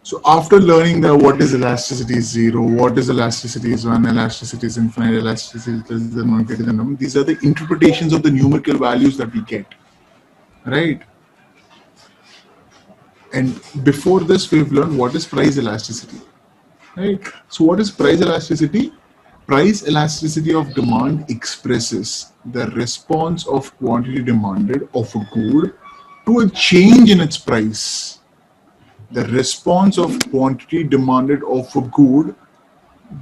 So after learning that what is elasticity is zero, what is elasticity is one, elasticity is infinite, elasticity is less than one, greater than one, these are the interpretations of the numerical values that we get, right? And before this, we've learned what is price elasticity, right? So what is price elasticity? Price elasticity of demand expresses the response of quantity demanded of a good to a change in its price. The response of quantity demanded of a good.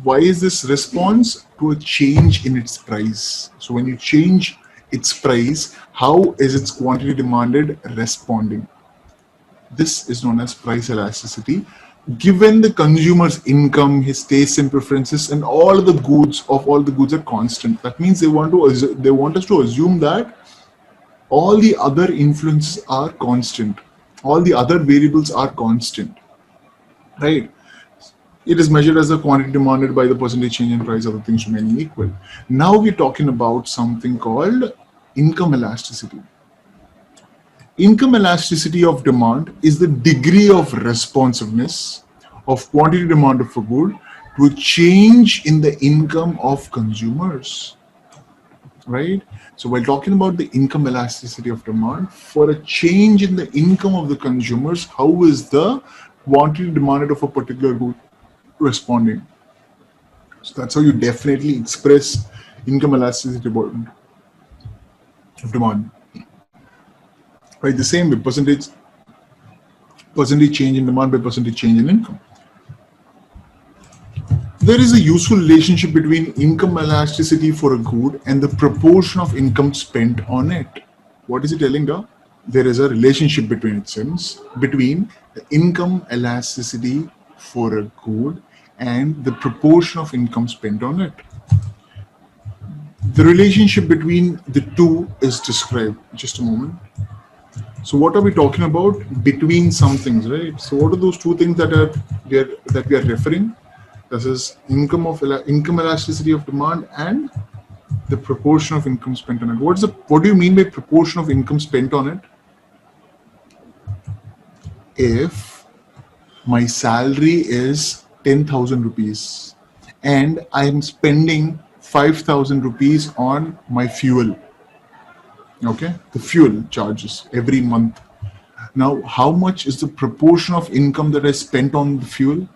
Why is this response to a change in its price? So when you change its price, how is its quantity demanded responding? This is known as price elasticity. Given the consumer's income, his tastes and preferences, and all the goods are constant. That means they want us to assume that all the other influences are constant. All the other variables are constant, right? It is measured as the quantity demanded by the percentage change in price, other things remaining equal. Now we're talking about something called income elasticity. Income elasticity of demand is the degree of responsiveness of quantity demanded for good to a change in the income of consumers, right? So while talking about the income elasticity of demand, for a change in the income of the consumers, how is the quantity demanded of a particular good responding? So that's how you definitely express income elasticity of demand. Right, the same way percentage change in demand by percentage change in income. There is a useful relationship between income elasticity for a good and the proportion of income spent on it. What is it telling us? There is a relationship between the income elasticity for a good and the proportion of income spent on it. The relationship between the two is described. Just a moment. So what are we talking about? Between some things, right? So what are those two things that we are referring? This is income elasticity of demand and the proportion of income spent on it. What do you mean by proportion of income spent on it? If my salary is 10,000 rupees and I am spending 5,000 rupees on my fuel, okay, the fuel charges every month. Now, how much is the proportion of income that I spent on the fuel?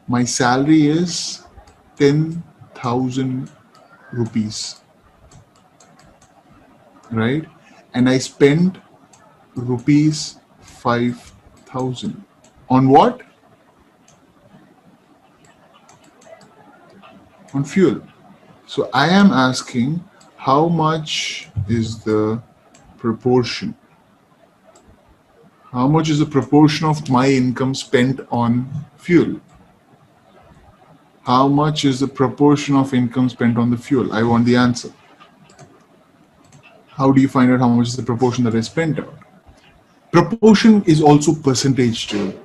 My salary is 10,000 rupees, right? And I spent rupees 5,000 on what? On fuel. So I am asking, how much is the proportion? How much is the proportion of my income spent on fuel? How much is the proportion of income spent on the fuel? I want the answer. How do you find out how much is the proportion that I spent on? Proportion is also percentage too.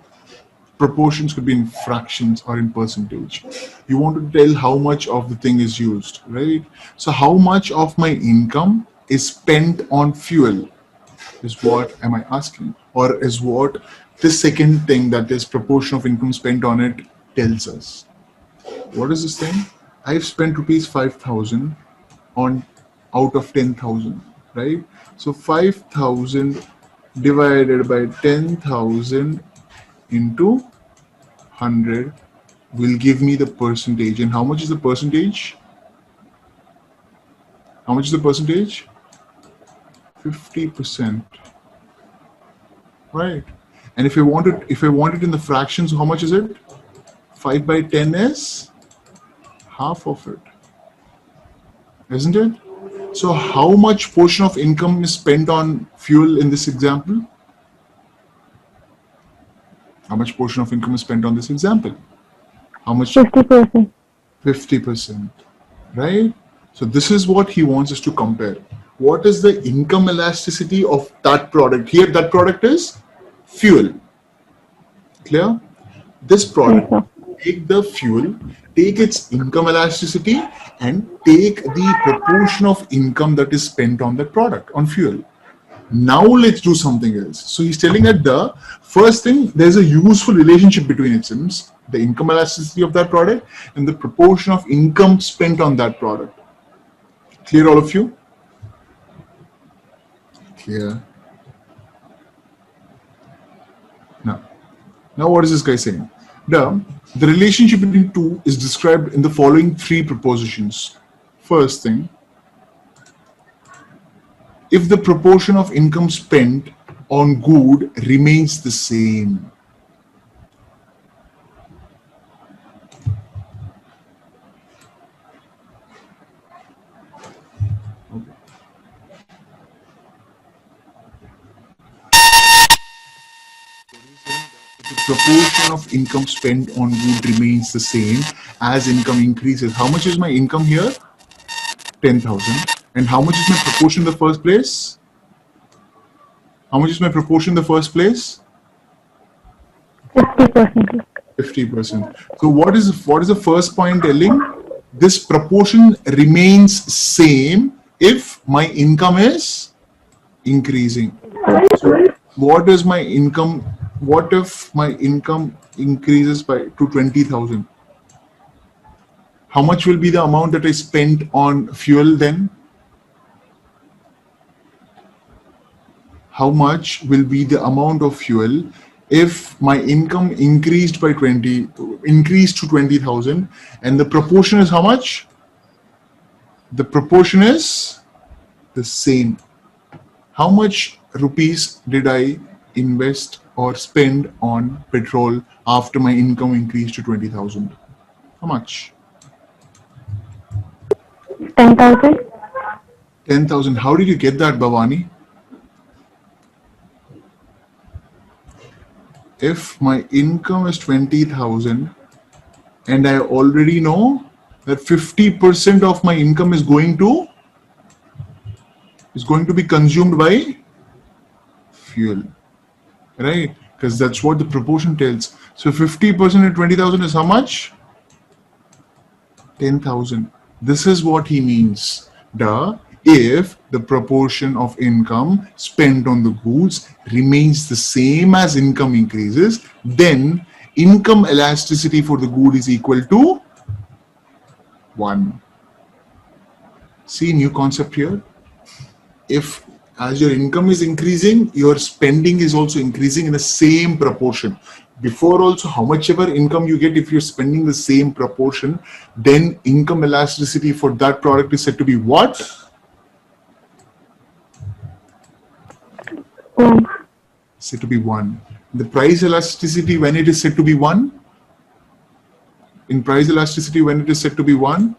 Proportions could be in fractions or in percentage. You want to tell how much of the thing is used, right? So how much of my income is spent on fuel is what am I asking? Or is what this second thing, that is proportion of income spent on it, tells us. What is this thing? I've spent rupees 5,000 on out of 10,000, right? So 5,000 divided by 10,000 into 100 will give me the percentage. And how much is the percentage? How much is the percentage? 50%, right? And if I want it in the fractions, how much is it? 5 by 10 is half of it, isn't it? So how much portion of income is spent on fuel in this example? How much portion of income is spent on this example? How much? 50%. 50%, right? So this is what he wants us to compare. What is the income elasticity of that product? Here, that product is fuel. Clear? This product, take the fuel, take its income elasticity, and take the proportion of income that is spent on that product, on fuel. Now let's do something else. So he's telling that the first thing, there's a useful relationship between items, the income elasticity of that product and the proportion of income spent on that product. Clear, all of you? Clear. Now what is this guy saying? The relationship between two is described in the following three propositions. First thing, if the proportion of income spent on good remains the same. The proportion of income spent on good remains the same as income increases. How much is my income here? 10,000. And how much is my proportion in the first place? How much is my proportion in the first place? 50%. 50%. So what is the first point telling? This proportion remains same if my income is increasing. So what is my income? What if my income increases to 20,000? How much will be the amount that I spent on fuel then? How much will be the amount of fuel if my income increased to 20,000 and the proportion is how much? The proportion is the same. How much rupees did I invest or spend on petrol after my income increased to 20,000? How much? 10,000. 10,000. How did you get that, Bhavani? If my income is 20,000 and I already know that 50% of my income is going to be consumed by fuel, right? Because that's what the proportion tells. So 50% of 20,000 is how much? 10,000. This is what he means. If the proportion of income spent on the goods remains the same as income increases, then income elasticity for the good is equal to 1. See, new concept here. If as your income is increasing, your spending is also increasing in the same proportion. Before also, how much ever income you get, if you're spending the same proportion, then income elasticity for that product is said to be what? 1. Said to be 1. The price elasticity, when it is said to be 1? In price elasticity, when it is said to be 1?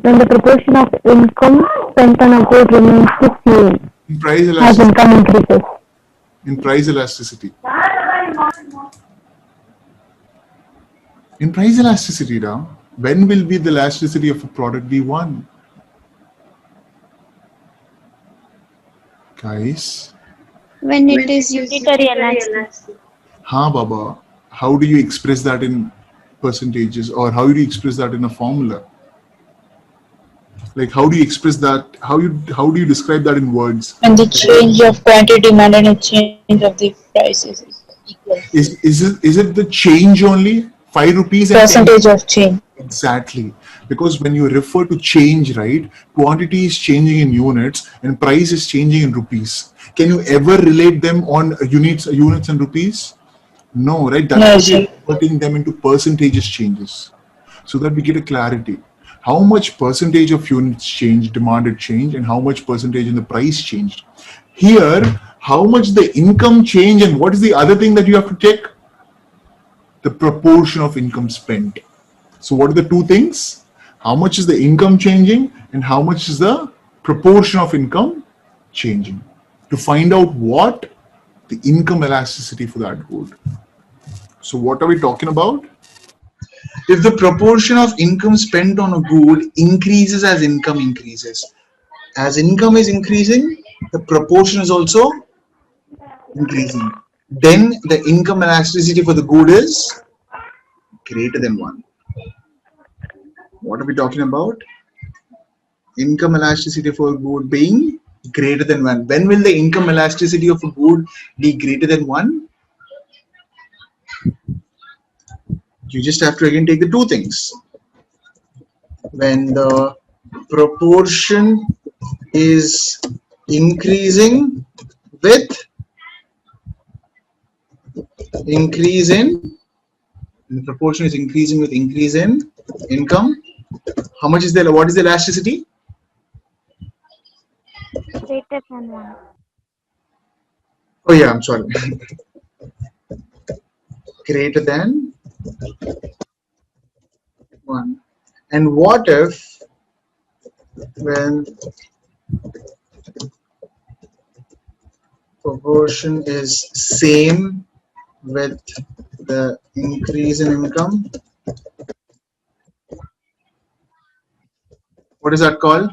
When the proportion of income spent on a good remains the same In price as elasticity. income increases. In price elasticity. In price elasticity now, when will be the elasticity of a product be 1? Guys. When it is unitary elasticity. Ha, Baba. How do you express that in percentages, or how do you express that in a formula? Like, how do you express that? How do you describe that in words? And the change of quantity demand and a change of the prices is equal. Is it the change only? 5 rupees and Percentage of change. Exactly. Because when you refer to change, right, quantity is changing in units and price is changing in rupees. Can you ever relate them on units and rupees? No, right? That's why we're converting them into percentages changes, so that we get a clarity. How much percentage of units changed, demanded change, and how much percentage in the price changed. Here, how much the income change, and what is the other thing that you have to check? The proportion of income spent. So what are the two things? How much is the income changing and how much is the proportion of income changing? To find out what the income elasticity for that good. So what are we talking about? If the proportion of income spent on a good increases as income increases, as income is increasing, the proportion is also increasing. Then the income elasticity for the good is greater than 1. What are we talking about? Income elasticity for good being Greater than 1. When will the income elasticity of a good be greater than 1? You just have to again take the two things. When the proportion is increasing with increase in, the proportion is increasing with increase in income. How much is there? What is the elasticity? Greater than 1. Oh yeah, I'm sorry. Greater than 1. And what if when proportion is same with the increase in income? What is that called?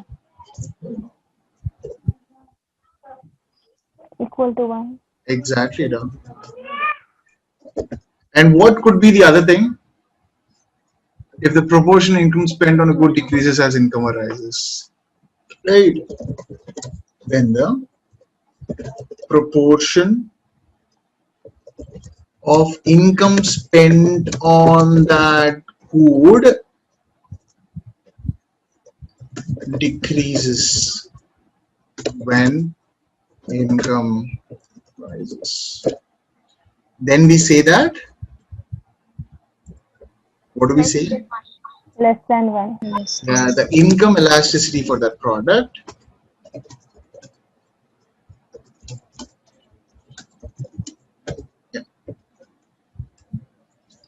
Equal to 1. Exactly, done. And what could be the other thing? If the proportion income spent on a good decreases as income arises. Right? When the proportion of income spent on that good decreases when income rises. Then we say that, what do we say? Less than 1. Yes. The income elasticity for that product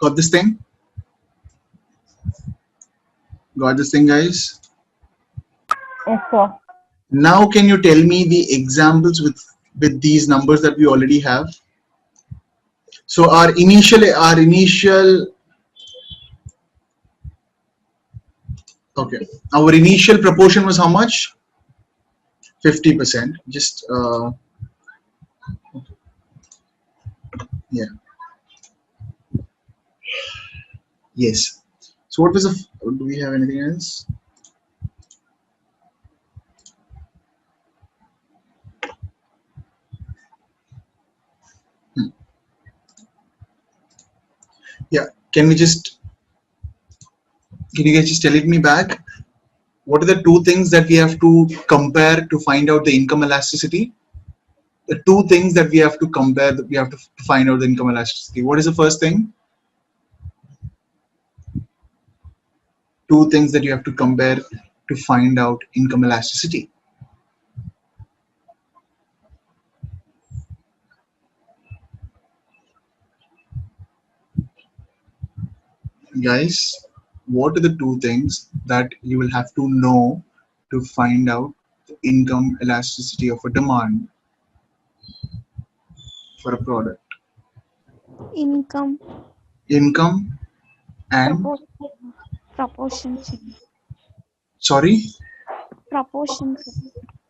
got this thing? Got this thing, guys? Yes, sir. Now can you tell me the examples with these numbers that we already have? So our initial okay, our initial proportion was how much? 50%. Just yeah, yes. So what was the? Do we have anything else? Yeah. Can you guys just tell it me back? What are the two things that we have to compare to find out the income elasticity? The two things that we have to compare, that we have to find out the income elasticity. What is the first thing? Two things that you have to compare to find out income elasticity. Guys, what are the two things that you will have to know to find out the income elasticity of a demand for a product? Income. Income and, Proportion. sorry, Proportion.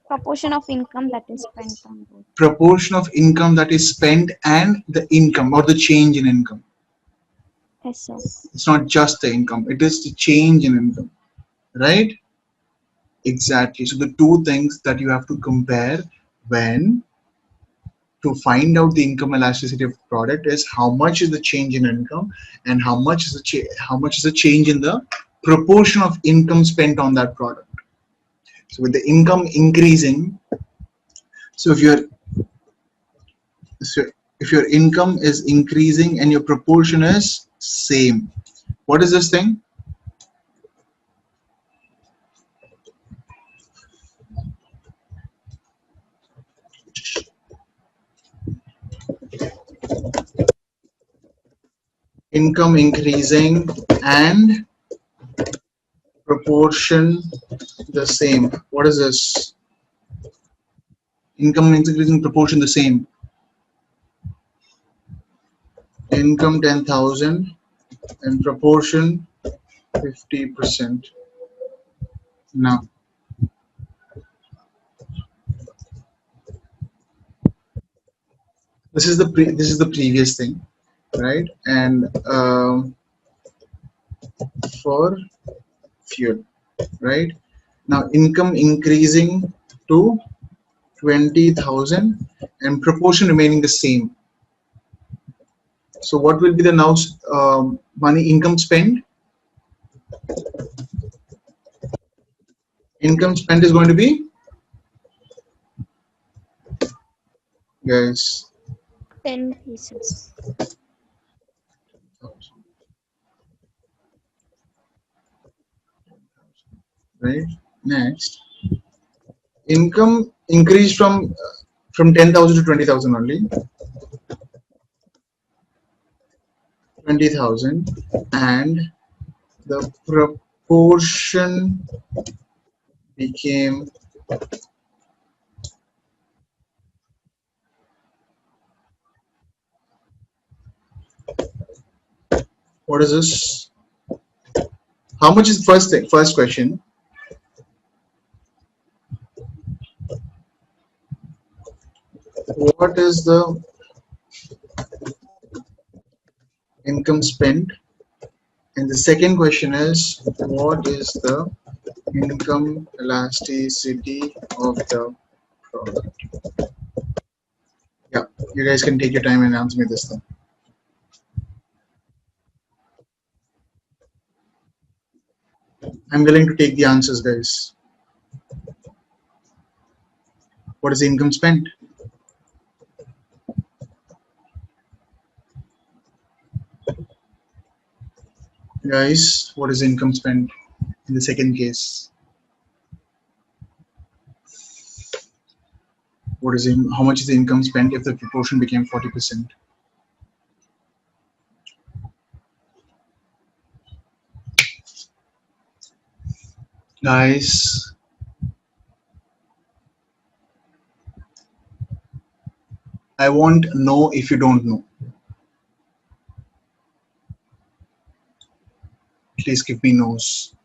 Proportion of income that is spent on both. proportion of income that is spent and the income or the change in income. Yes, sir. It's not just the income, it is the change in income, right? Exactly. So the two things that you have to compare when to find out the income elasticity of a product is how much is the change in income and how much is the change in the proportion of income spent on that product. So with the income increasing, so if your income is increasing and your proportion is same, what is this thing? Income increasing and proportion the same. What is this? Income increasing, proportion the same. Income 10,000 and proportion 50%. Now this is the previous thing, right? And for fuel, right? Now income increasing to 20,000 and proportion remaining the same. So what will be the now money income spent? Income spent is going to be, guys, 10 pieces. right? Next, income increased from 10,000 to 20,000 only. 20,000 and the proportion became what is this? How much is first thing? First question. What is the income spent? And the second question is what is the income elasticity of the product? Yeah, you guys can take your time and answer me this thing. I'm willing to take the answers, guys. What is the income spent? Guys, what is the income spent in the second case? How much is the income spent if the proportion became 40%? Guys, I want know if you don't know. Please give me no's.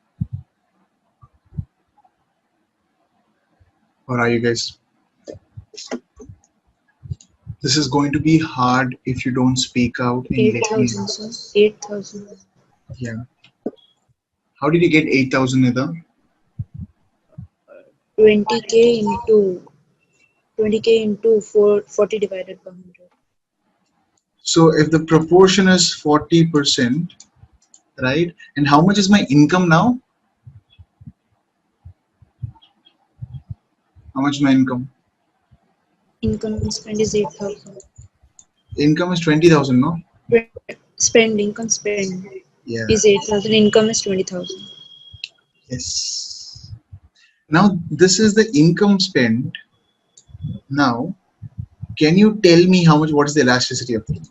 Or are you guys? This is going to be hard if you don't speak out and let me know. 8,000, sir. 8,000. Yeah. How did you get 8,000, Nida? 20K into 20K into 40 divided by 100. So if the proportion is 40%, right? And how much is my income now? How much is my income? Income spend is 8,000. Income is 20,000, no? Income spend Yeah. is 8,000. Income is 20,000. Yes. Now this is the income spent. Now, can you tell me what is the elasticity of it?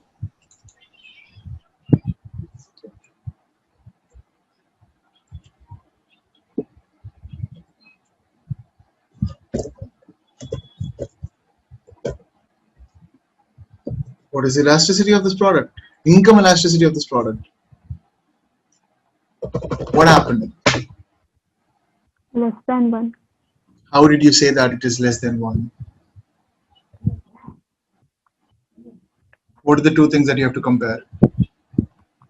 What is the elasticity of this product? Income elasticity of this product. What happened? Less than 1. How did you say that it is less than 1? What are the two things that you have to compare?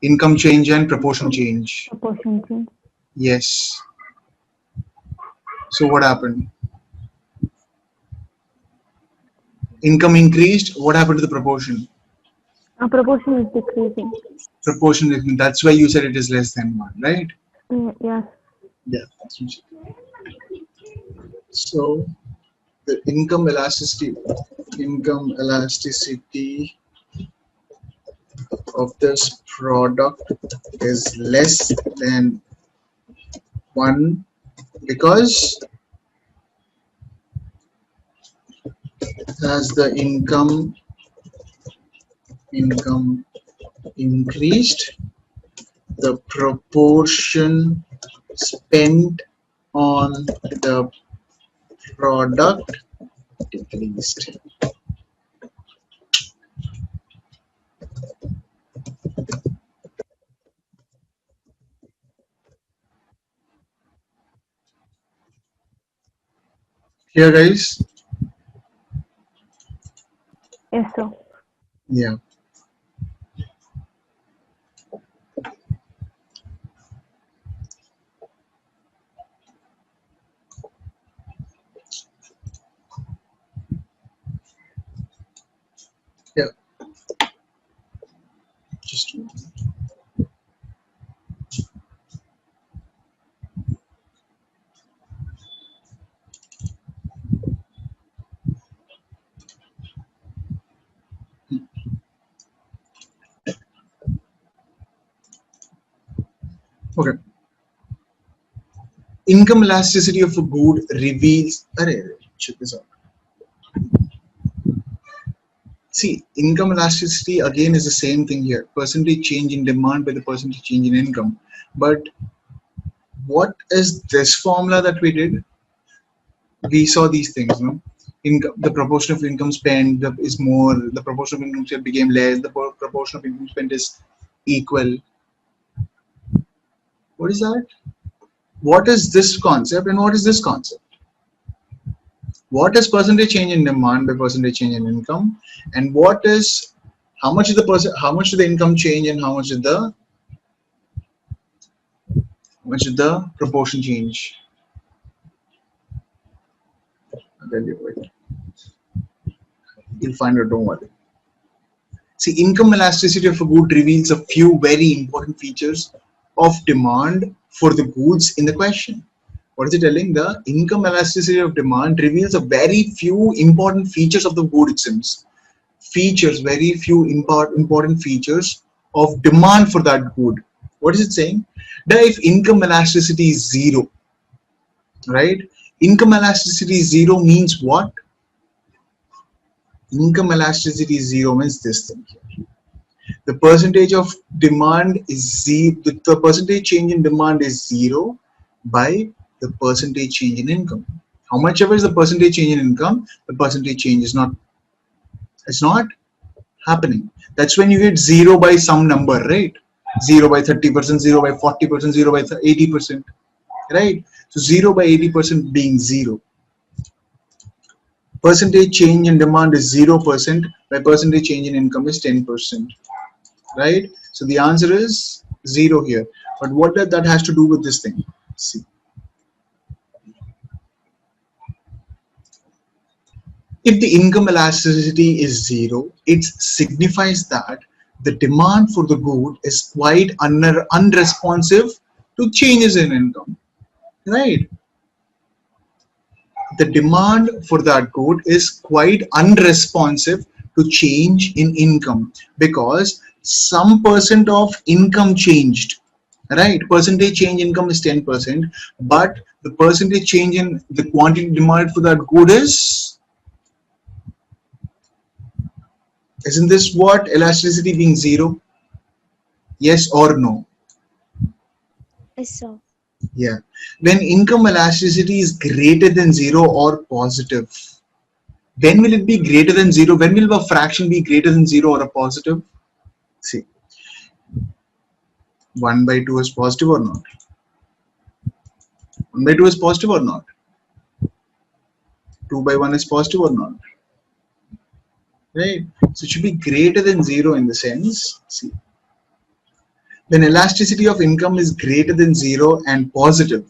Income change and proportion change. Proportion change. Yes. So what happened? Income increased. What happened to the proportion? Proportion is decreasing. Proportion. That's why you said it is less than 1, right? Yes. Yeah. So the income elasticity of this product is less than 1 because as the income increased, the proportion spent on the product decreased. Here, guys. Yes, sir. Yeah. Yeah, just okay. Income elasticity of a good reveals. Array, check this out. See, income elasticity again is the same thing here. Percentage change in demand by the percentage change in income. But what is this formula that we did? We saw these things, no? Income, the proportion of income spent is more, the proportion of income spent became less, the proportion of income spent is equal. What is that? What is this concept and what is this concept? What is percentage change in demand by percentage change in income, and what is how much is how much is the income change and how much is the proportion change? I'll tell you, wait. You'll find it, don't worry. See, income elasticity of a good reveals a few very important features of demand for the goods in the question. What is it telling? The income elasticity of demand reveals a very few important features of the good, it seems. Features, very few important features of demand for that good. What is it saying? That if income elasticity is zero, right? Income elasticity is zero means what? Income elasticity is zero means this thing here. The percentage of demand is zero. The percentage change in demand is zero by the percentage change in income. How much ever is the percentage change in income, the percentage change is not. It's not happening. That's when you get zero by some number, right? 0 by 30%, 0 by 40%, 0 by 80%, right? So 0 by 80% being zero. Percentage change in demand is 0% by percentage change in income is 10%, right? So the answer is 0 here. But what that has to do with this thing? See, if the income elasticity is 0, it signifies that the demand for the good is quite unresponsive to changes in income, right? The demand for that good is quite unresponsive to change in income because some percent of income changed, right? Percentage change income is 10%, but the percentage change in the quantity demanded for that good is, isn't this what elasticity being zero? Yes or no? Yes, sir. Yeah. When income elasticity is greater than zero or positive, when will it be greater than zero? When will a fraction be greater than zero or a positive? See, 1 by 2 is positive or not? 1 by 2 is positive or not? 2 by 1 is positive or not? Right? So it should be greater than zero in the sense. See, when elasticity of income is greater than zero and positive,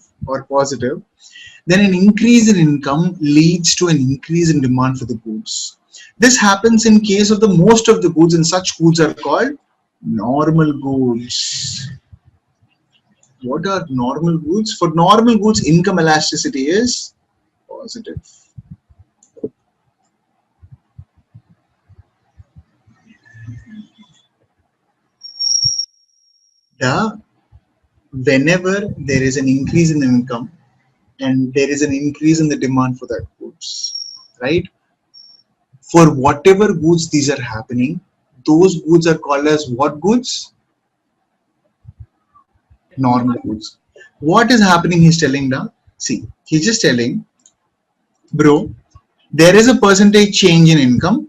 then an increase in income leads to an increase in demand for the goods. This happens in case of the most of the goods, and such goods are called normal goods. What are normal goods? For normal goods, income elasticity is positive. Whenever there is an increase in income and there is an increase in the demand for that goods, right? For whatever goods these are happening, those goods are called as what goods? Normal goods. What is happening? He's telling now. See, he's just telling, bro, there is a percentage change in income,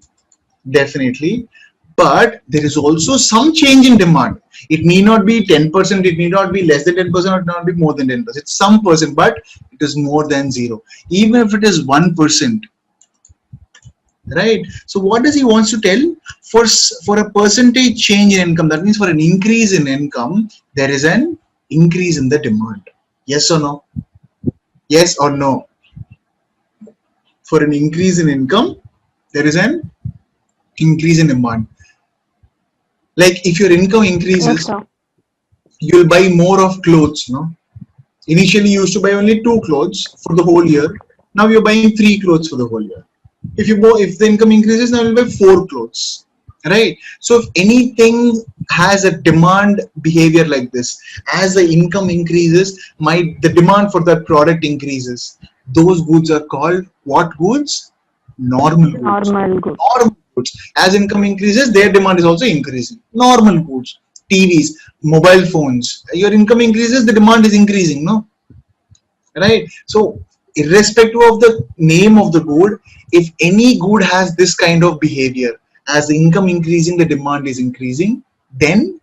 definitely, but there is also some change in demand. It may not be 10%, it may not be less than 10%, or it may not be more than 10%. It's some percent, but it is more than zero. Even if it is 1%, right? So what does he wants to tell? For a percentage change in income, that means for an increase in income, there is an increase in the demand. Yes or no? Yes or no? For an increase in income, there is an increase in demand. Like if your income Yes, increases, sir. you'll buy more of clothes, no? Initially you used to buy only 2 clothes for the whole year. Now you're buying 3 clothes for the whole year. If the income increases, now you'll buy 4 clothes, right? So if anything has a demand behavior like this, as the income increases, the demand for that product increases. Those goods are called what goods? Normal goods. Normal good. Normal goods. As income increases, their demand is also increasing. Normal goods. TVs, mobile phones. Your income increases, the demand is increasing, no? Right? So irrespective of the name of the good, if any good has this kind of behavior, as the income increasing, the demand is increasing, then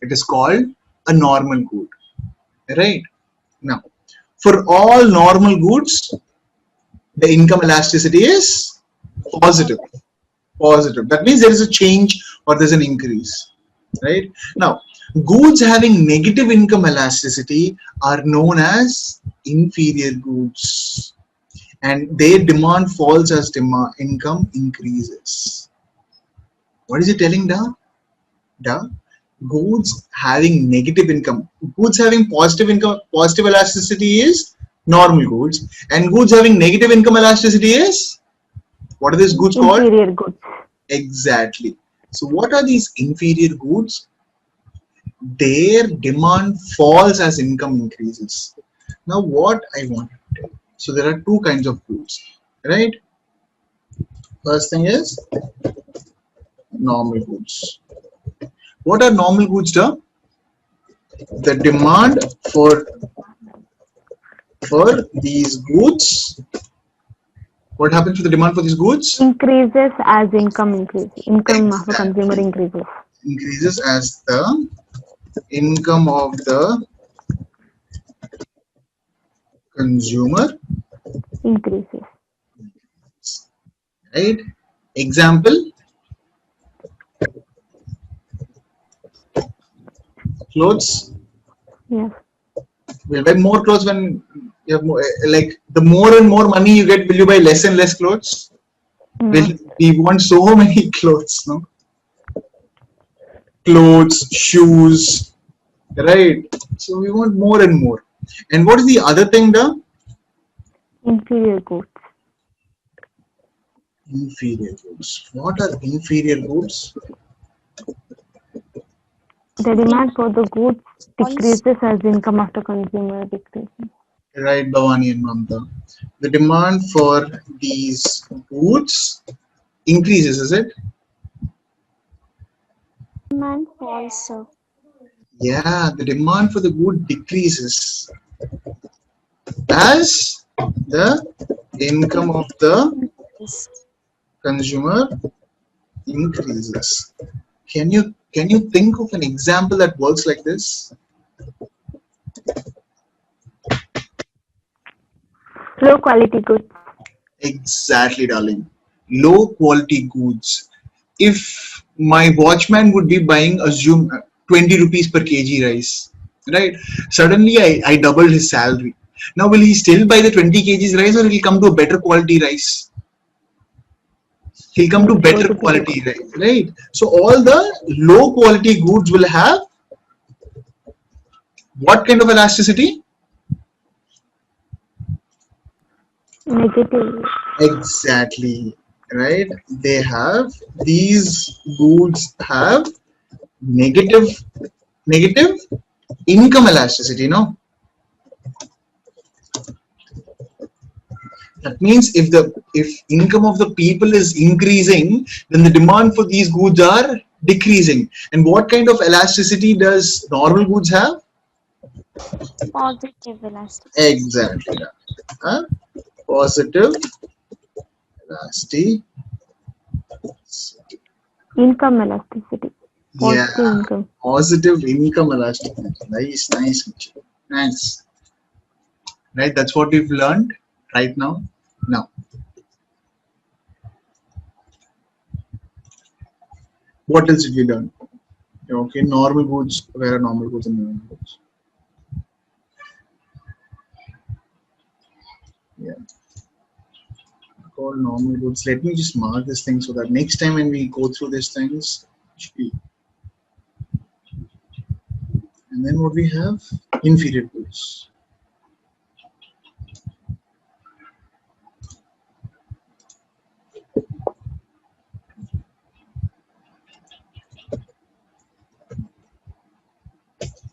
it is called a normal good. Right? Now, for all normal goods, the income elasticity is positive. Positive. That means there is a change or there's an increase. Right? Now, goods having negative income elasticity are known as inferior goods, and their demand falls as income increases. What is it telling, da? Da? Goods having negative income, goods having positive income, positive elasticity is normal goods, and goods having negative income elasticity is, what are these goods called? Inferior goods. Exactly. So what are these inferior goods? Their demand falls as income increases. Now what I want to tell you. So there are two kinds of goods, right? First thing is normal goods. What are normal goods, sir? The demand for these goods. What happens to the demand for these goods? Increases as income increases. Income of the consumer Exactly. increases. Increases as the income of the consumer, Increases. right? Example, clothes. Yes. We'll buy more clothes when you have more, like the more and more money you get, will you buy less and less clothes? Will No. we want so many clothes, no? Clothes, shoes, right? So we want more and more. And what is the other thing, the Inferior goods. inferior goods? What are inferior goods? The demand for the goods Voice. decreases as income of the consumer decreases. Right, Bhavani and Mamta. The demand for these goods increases, is it? Man falls, sir. Yeah, the demand for the good decreases as the income of the Yes. consumer increases. Can you think of an example that works like this? Low quality goods. Exactly, darling. Low quality goods. If my watchman would be buying, assume 20 rupees per kg rice, right? Suddenly I doubled his salary. Now will he still buy the 20 kgs rice, or will he come to a better quality rice? He'll come to He'll go better to better quality, goods. right? So all the low quality goods will have what kind of elasticity? Negative. Exactly, right? They have, these goods have negative negative income elasticity, no? That means if income of the people is increasing, then the demand for these goods are decreasing. And what kind of elasticity does normal goods have? Positive elasticity. Exactly that. Positive elasticity. Income elasticity. Yeah, Positive income. positive income elasticity. Nice, nice, Mitchell. Nice. Right, that's what we've learned right now. Now, what else did we learn? Okay, normal goods. Where are normal goods and normal goods? Yeah. called normal goods. Let me just mark this thing so that next time when we go through these things, and then what we have, inferior goods.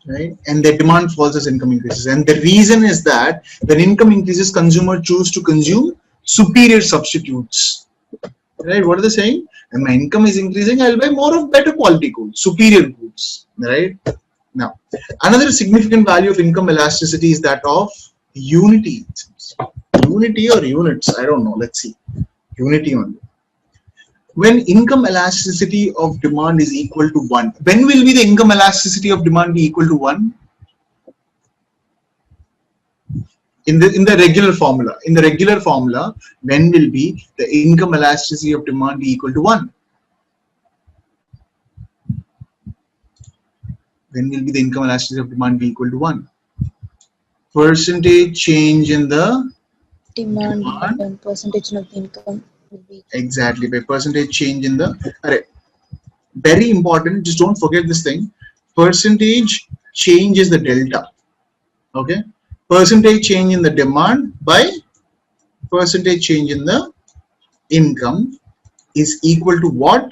Right, and the demand falls as income increases, and the reason is that when income increases, consumer choose to consume superior substitutes. Right, what are they saying? And my income is increasing, I'll buy more of better quality goods, superior goods. Right. Now, another significant value of income elasticity is that of unity. Unity or units, I don't know. Let's see. Unity only. When income elasticity of demand is equal to 1, when will be the income elasticity of demand be equal to 1? In the regular formula. In the regular formula, when will be the income elasticity of demand be equal to 1? When will be the income elasticity of demand be equal to 1? Percentage change in the Demand by percentage of the income will be. Exactly, by percentage change in the. Very important, just don't forget this thing. Percentage change is the delta. Okay, percentage change in the demand by percentage change in the income is equal to what?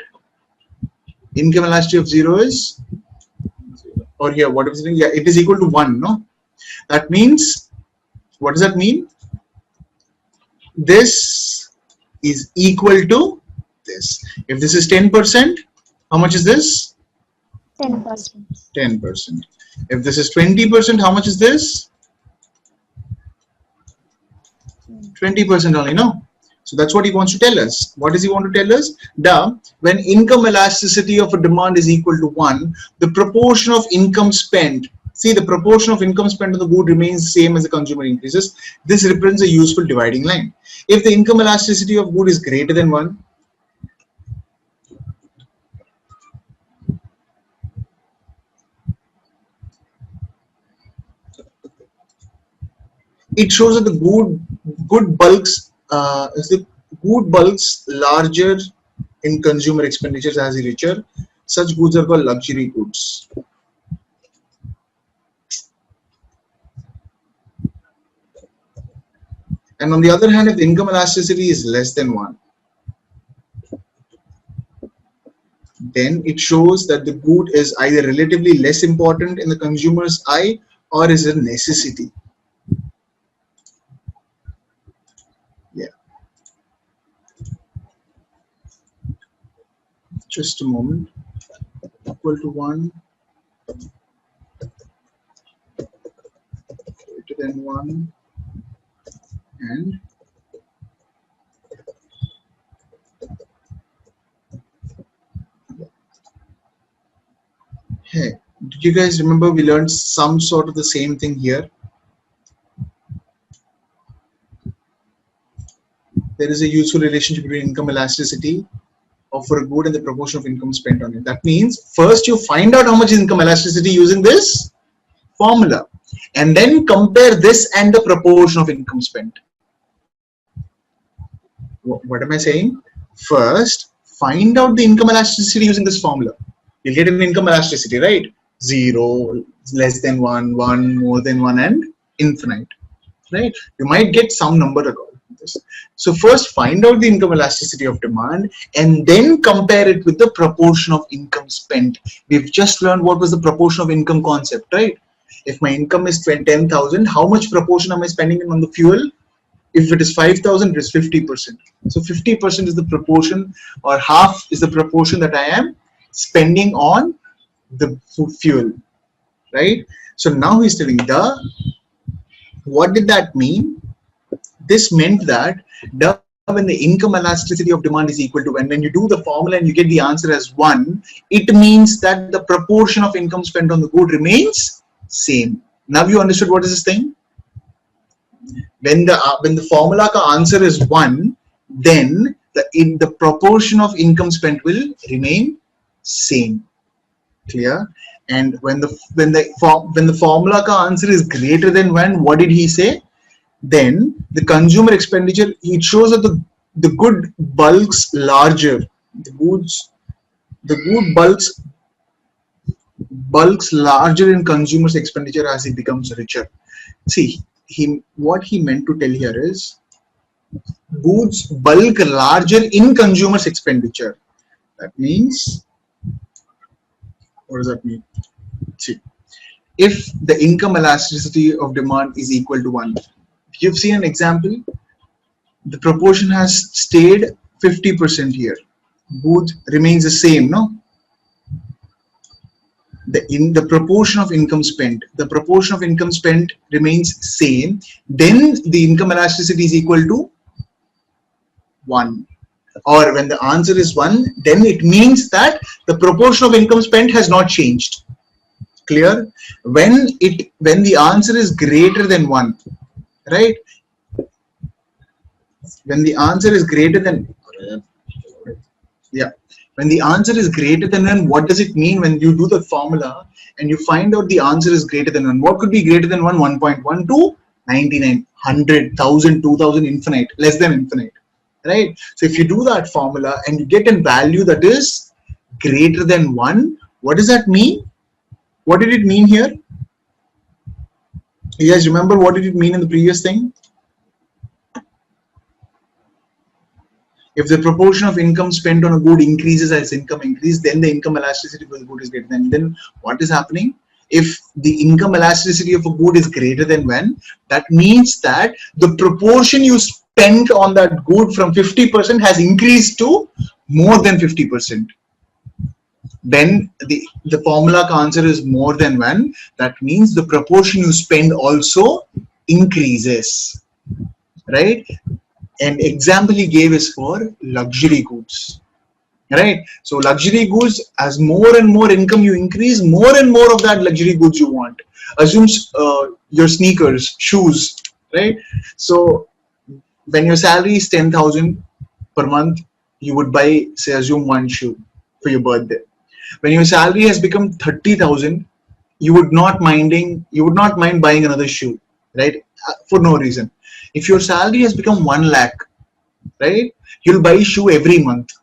Income elasticity of 0 is, or here what is it? Yeah, it is equal to 1. No, that means, what does that mean? This is equal to this. If this is 10%, how much is this? 10%. 10%. If this is 20%, how much is this? 20% only, no? So that's what he wants to tell us. What does he want to tell us? When income elasticity of a demand is equal to 1, the proportion of income spent, see, the proportion of income spent on the good remains same as the consumer increases. This represents a useful dividing line. If the income elasticity of good is greater than 1, it shows that the good bulks larger in consumer expenditures as richer. Such goods are called luxury goods. And on the other hand, if the income elasticity is less than 1, then it shows that the good is either relatively less important in the consumer's eye or is a necessity. Yeah. Just a moment. Equal to 1, greater than 1, and hey, did you guys remember we learned some sort of the same thing here? There is a useful relationship between income elasticity of a good and the proportion of income spent on it. That means first you find out how much is income elasticity using this formula, and then compare this and the proportion of income spent. What am I saying? First, find out the income elasticity using this formula. You'll get an income elasticity, right? 0, less than 1, 1, more than 1, and infinite, right? You might get some number according to this. So first find out the income elasticity of demand and then compare it with the proportion of income spent. We've just learned what was the proportion of income concept, right? If my income is 10,000, how much proportion am I spending on the fuel? If it is 5,000, it is 50%. So 50% is the proportion, or half is the proportion that I am spending on the fuel, right? So now he's telling what did that mean? This meant that when the income elasticity of demand is equal to, and when you do the formula and you get the answer as 1, it means that the proportion of income spent on the good remains same. Now you understood what is this thing? When the formula ka answer is 1, then the proportion of income spent will remain same. Clear? And when the formula ka answer is greater than 1, what did he say? Then the consumer expenditure, it shows that the good bulks larger. The good bulks larger in consumers' expenditure as he becomes richer. See, what he meant to tell here is goods bulk larger in consumers' expenditure. That means, what does that mean? See, if the income elasticity of demand is equal to 1, you've seen an example, the proportion has stayed 50% here. Goods remains the same, no? The proportion of income spent, remains same, then the income elasticity is equal to 1. Or when the answer is 1, then it means that the proportion of income spent has not changed. Clear? When the answer is greater than 1, right? When the answer is greater than, yeah, when the answer is greater than 1, what does it mean when you do the formula and you find out the answer is greater than 1? What could be greater than 1? 1.12, 99, 100, 1000, 2000, infinite, less than infinite, right? So if you do that formula and you get a value that is greater than 1, what does that mean? What did it mean here? You guys remember what did it mean in the previous thing? If the proportion of income spent on a good increases as income increases, then the income elasticity for the good is greater than. Then what is happening? If the income elasticity of a good is greater than 1, that means that the proportion you spent on that good from 50% has increased to more than 50%. Then the formula answer is more than 1. That means the proportion you spend also increases, right? An example he gave is for luxury goods, right? So luxury goods, as more and more income you increase, more and more of that luxury goods you want. Assume your sneakers, shoes, right? So when your salary is 10,000 per month, you would buy, say, assume one shoe for your birthday. When your salary has become 30,000, you would not mind buying another shoe, right? For no reason. If your salary has become 1 lakh, right, you'll buy a shoe every month.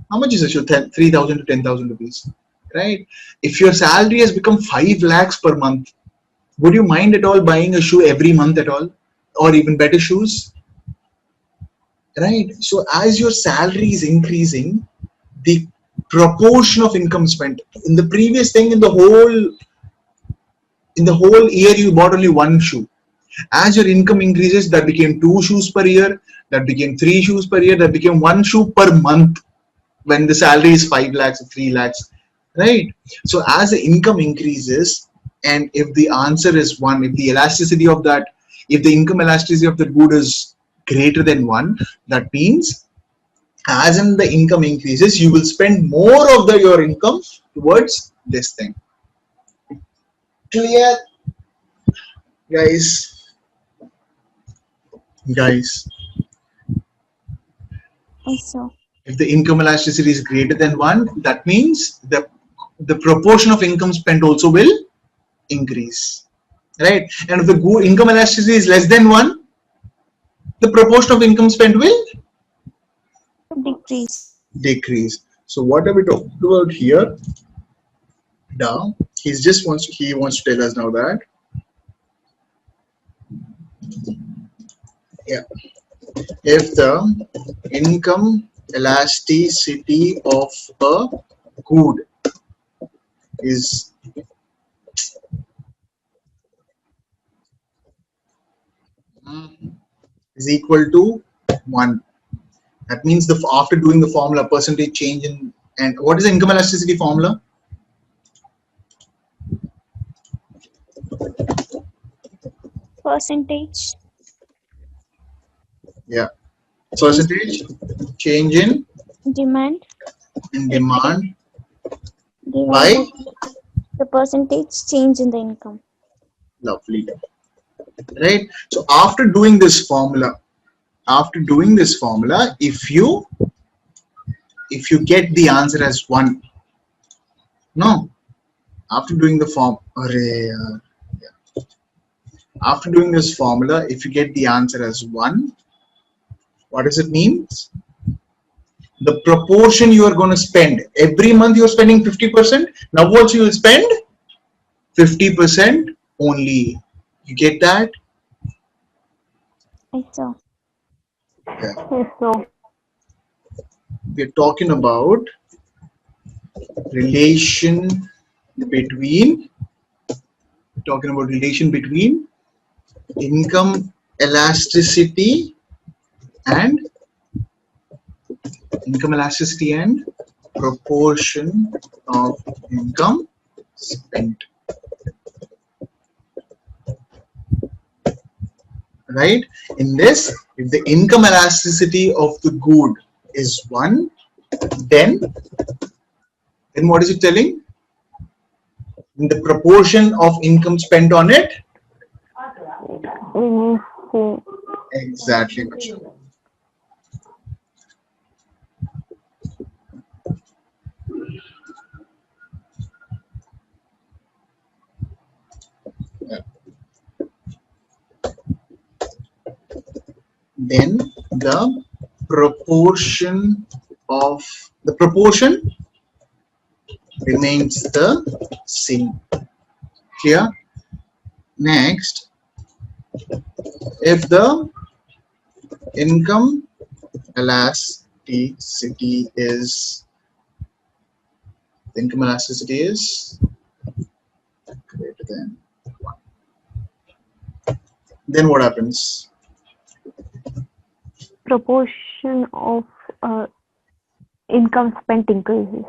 How much is a shoe? 3,000 to 10,000 rupees, right? If your salary has become 5 lakhs per month, would you mind at all buying a shoe every month at all, or even better shoes, right? So as your salary is increasing, the proportion of income spent in the previous thing, in the whole year you bought only one shoe. As your income increases, that became 2 shoes per year, that became 3 shoes per year, that became 1 shoe per month when the salary is 5 lakhs or 3 lakhs, right? So as the income increases, and if the answer is 1, if the elasticity of that, if the income elasticity of the good is greater than 1, that means as in the income increases, you will spend more of your income towards this thing. Clear, guys? So If the income elasticity is greater than 1, that means the proportion of income spent also will increase, right? And if the income elasticity is less than 1, the proportion of income spent will decrease. So what are we talking about here? Now he wants to tell us now that, yeah, if the income elasticity of a good is equal to 1, that means after doing the formula, percentage change in, and what is the income elasticity formula? percentage Yeah, percentage change in demand demand by, divided the percentage change in the income. lovely, right? So after doing this formula, if you get the answer as 1, no, after doing the after doing this formula, if you get the answer as 1, What does it mean? The proportion you are going to spend. Every month you are spending 50%. Now also you will spend 50% only. You get that? Yes, sir. Yeah. Yes, so We're talking about relation between income elasticity and proportion of income spent. Right? In this, if the income elasticity of the good is 1, then what is it telling? The proportion of income spent on it remains same. exactly. Then the proportion remains the same. Clear? Next, if the income elasticity is greater than 1, then what happens? Proportion of income spent increases.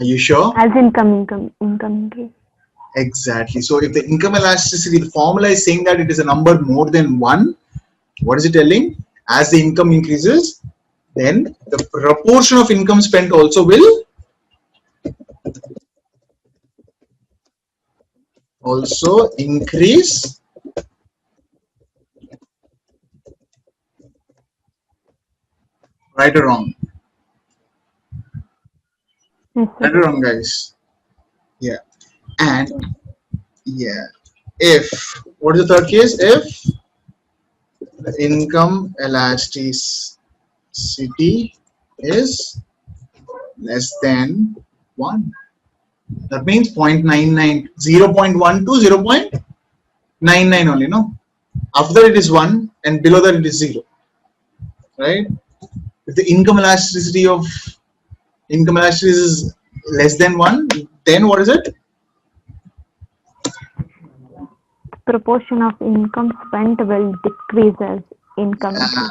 Are you sure? As income increase. Exactly. So if the income elasticity, the formula is saying that it is a number more than 1, what is it telling? As the income increases, then the proportion of income spent also will increase. Right or wrong? Yes, Right or wrong, guys? Yeah. And yeah, if what is the third case? If the income elasticity is less than 1, that means 0.99, 0.1 to 0.99 only, no? After that it is 1 and below that it is 0, right? If the income elasticity is less than 1, then what is it? proportion of income spent will decrease as income increases.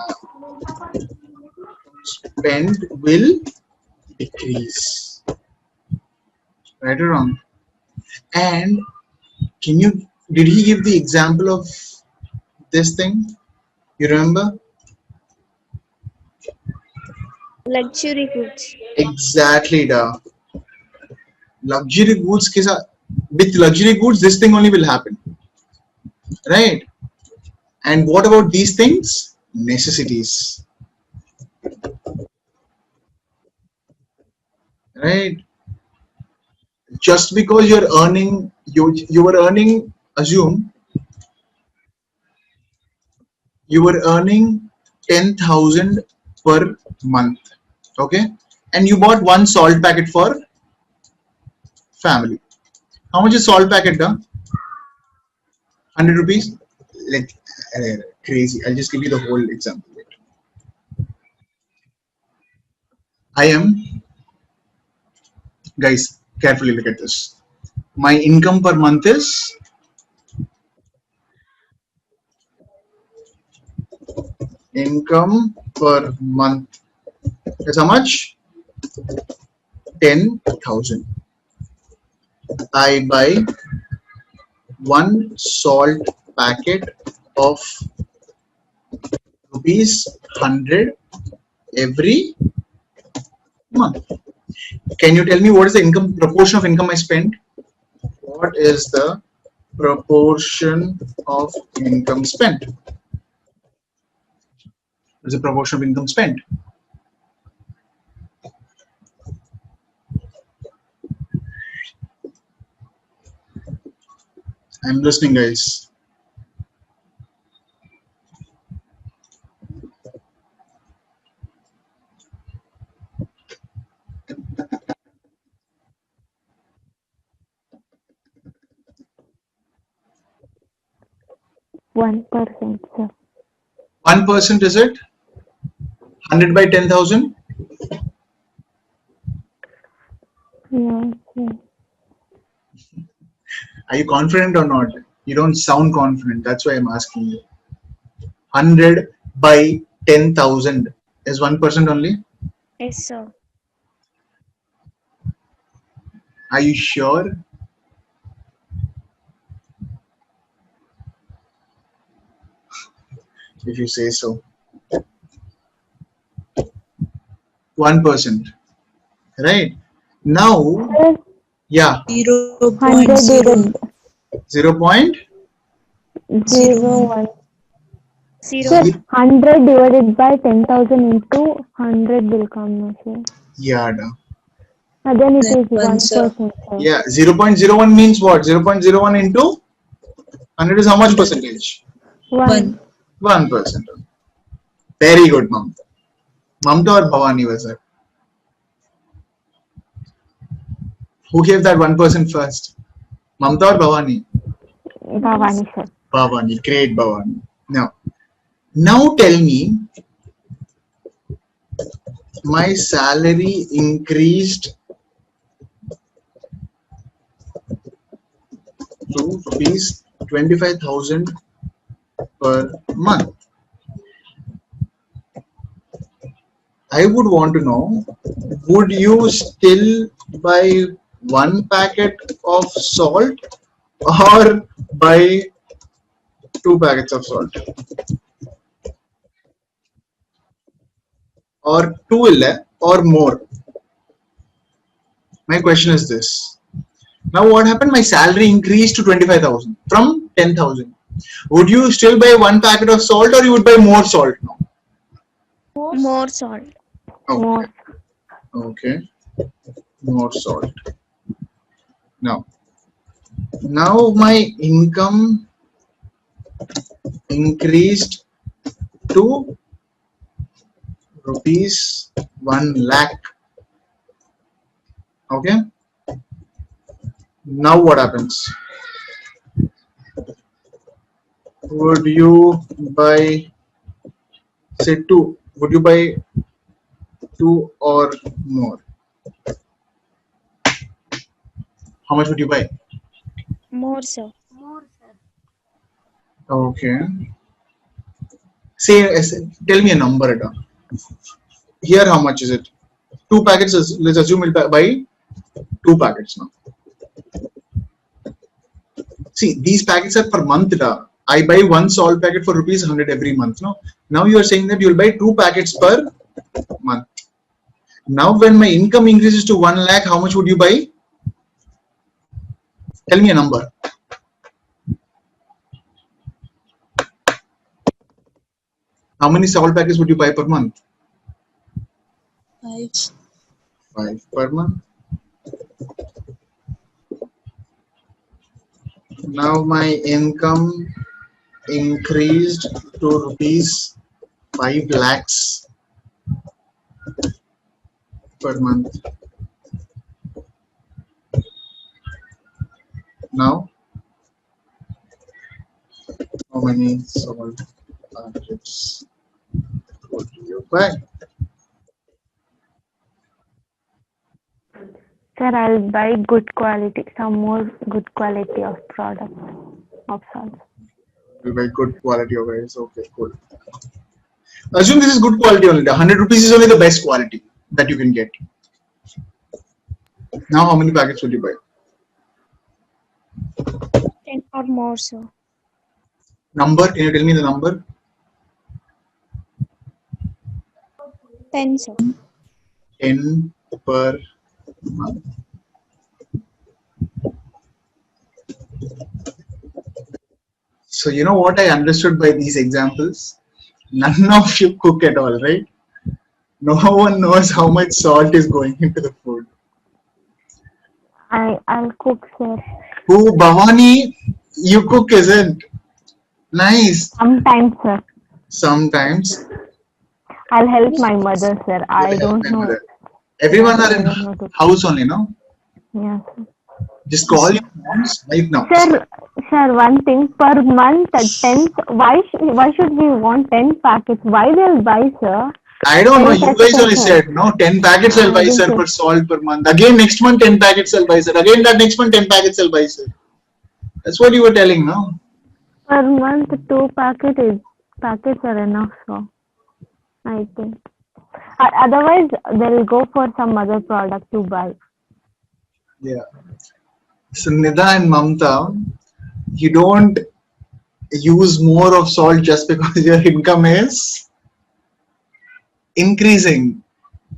Spend will decrease. Right or wrong? And did he give the example of this thing? You remember? Luxury goods. Exactly, da. Luxury goods with luxury goods, this thing only will happen. Right? And what about these things? Necessities. Right? Just because you're earning, you were earning, assume you were earning 10,000 per month, okay, and you bought one salt packet for family. How much is salt packet done? 100 rupees. Like crazy. I'll just give you the whole example. I am, guys, carefully look at this. My income per month is is how much? 10,000. I buy one salt packet of rupees 100 every month. Can you tell me what is the proportion of income I spend? What is the proportion of income spent? What is the proportion of income spent? I'm listening, guys. 1%, sir. 1% is it? 100 by 10,000? Yes, sir. Are you confident or not? You don't sound confident. That's why I'm asking you. 100 by 10,000 is 1% only? Yes, sir. Are you sure? If you say so. 1%. Right? Now, Sir, yeah, 100 0.0. divided 0 point. 0.01. Zero. Sir, 100 divided by 10,000 into 100 will come, no, sir. Yeah, Then it Then is 1%, sir. yeah. 0.01 means what? 0.01 into 100 is how much percentage? 1. 1%. Very good, Mamta. Mamta or Bhavani was it? Who gave that 1% first? Mamta or Bhavani? Bhavani, sir. Bhavani. Great, Bhavani. Now tell me, my salary increased to rupees 25,000 per month. I would want to know, would you still buy one packet of salt or buy 2 packets of salt? Or two or more? My question is this. Now what happened? My salary increased to 25,000 from 10,000. Would you still buy one packet of salt or you would buy more salt now? More salt. Okay. More. Okay. More salt. Now my income increased to rupees 1 lakh. Okay. Now what happens? Would you buy, say, two? Would you buy two or more? How much would you buy? More, sir. Okay. Say, tell me a number. Here, how much is it? 2 packets. Let's assume we'll buy 2 packets now. See, these packets are per month. I buy one salt packet for rupees 100 every month. No. Now you are saying that you will buy 2 packets per month. Now, when my income increases to 1 lakh, how much would you buy? Tell me a number. How many salt packets would you buy per month? 5. 5 per month. Now my income increased to rupees 5 lakhs per month. Now, how many salt packets would you buy? Sir, I'll buy good quality, some more good quality of product of salt. You buy good quality of rice. Okay, cool. Assume this is good quality only. The 100 rupees is only the best quality that you can get. Now, how many packets will you buy? 10 or more, sir. Number? Can you tell me the number? 10, sir. 10 per month. So you know what I understood by these examples? None of you cook at all, right? No one knows how much salt is going into the food. I'll cook, sir. Who, Bhavani, you cook, isn't? Nice. Sometimes, sir. Sometimes. I'll help my mother, sir. I You'll help don't my know. mother. Everyone are in I don't know to- house only, no? Yeah, sir. Just call your moms right now. Sir, sir, one thing per month, 10. Why should we want 10 packets? Why they'll buy, sir? I don't know. 10 You packets guys of only salt. said no. 10 packets I'll I buy, didn't sir, say per salt per month. Again, next month 10 packets I'll buy, sir. Again, that next month 10 packets I'll buy, sir. That's what you were telling, no? per month 2 packets are enough, so I think. Otherwise, they'll go for some other product to buy. Yeah. So Nida and Mamta, you don't use more of salt just because your income is increasing.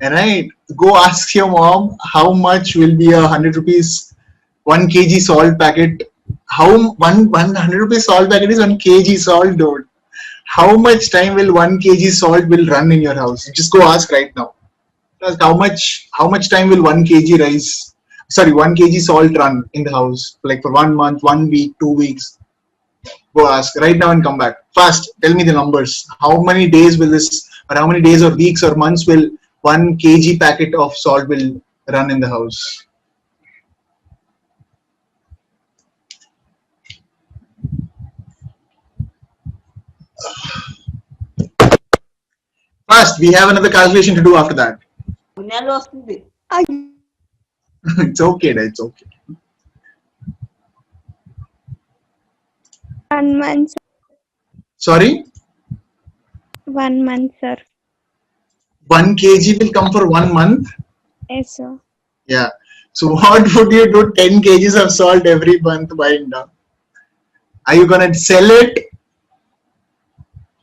Right? Go ask your mom how much will be 100 rupees 1 kg salt packet. How 100 rupees salt packet is 1 kg salt, dude. How much time will 1 kg salt will run in your house? Just go ask right now. Ask how much time will 1 kg rice, sorry, 1 kg salt run in the house? Like for 1 month, 1 week, 2 weeks. Go ask right now and come back. Fast, tell me the numbers. How many days will this, or how many days or weeks or months will 1 kg packet of salt will run in the house? Fast, we have another calculation to do after that. It's okay, it's okay. 1 month. Sorry, 1 month, sir. 1 kg will come for 1 month. Yes, sir. Yeah. So what would you do 10 kgs of salt every month buying down? Are you gonna sell it?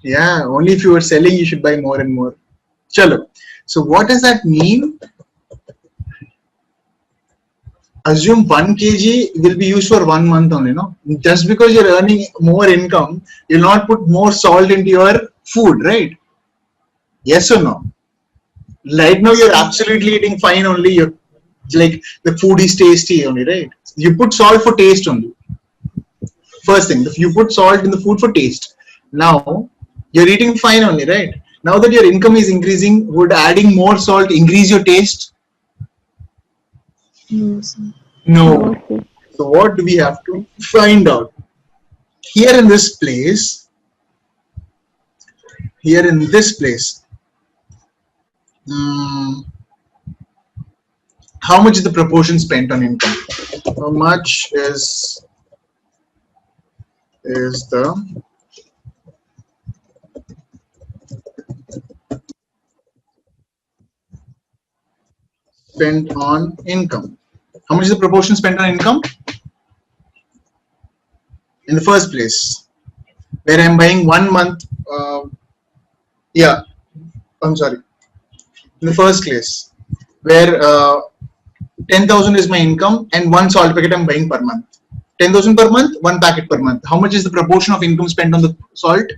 Yeah, only if you are selling you should buy more and more. Chalo. So what does that mean? Assume 1 kg will be used for 1 month only, no? Just because you're earning more income, you'll not put more salt into your food, right? Yes or no? Right now you're absolutely eating fine only. You're like the food is tasty only, right? You put salt for taste only. First thing, you put salt in the food for taste. Now you're eating fine only, right? Now that your income is increasing, would adding more salt increase your taste? No, sir. No. Mostly. So what do we have to find out? Here in this place, how much is the proportion spent on income? How much is the spent on income? How much is the proportion spent on income? In the first place, where I'm buying 1 month, yeah, I'm sorry. In the first place, where 10,000 is my income and one salt packet I'm buying per month. 10,000 per month, one packet per month. How much is the proportion of income spent on the salt?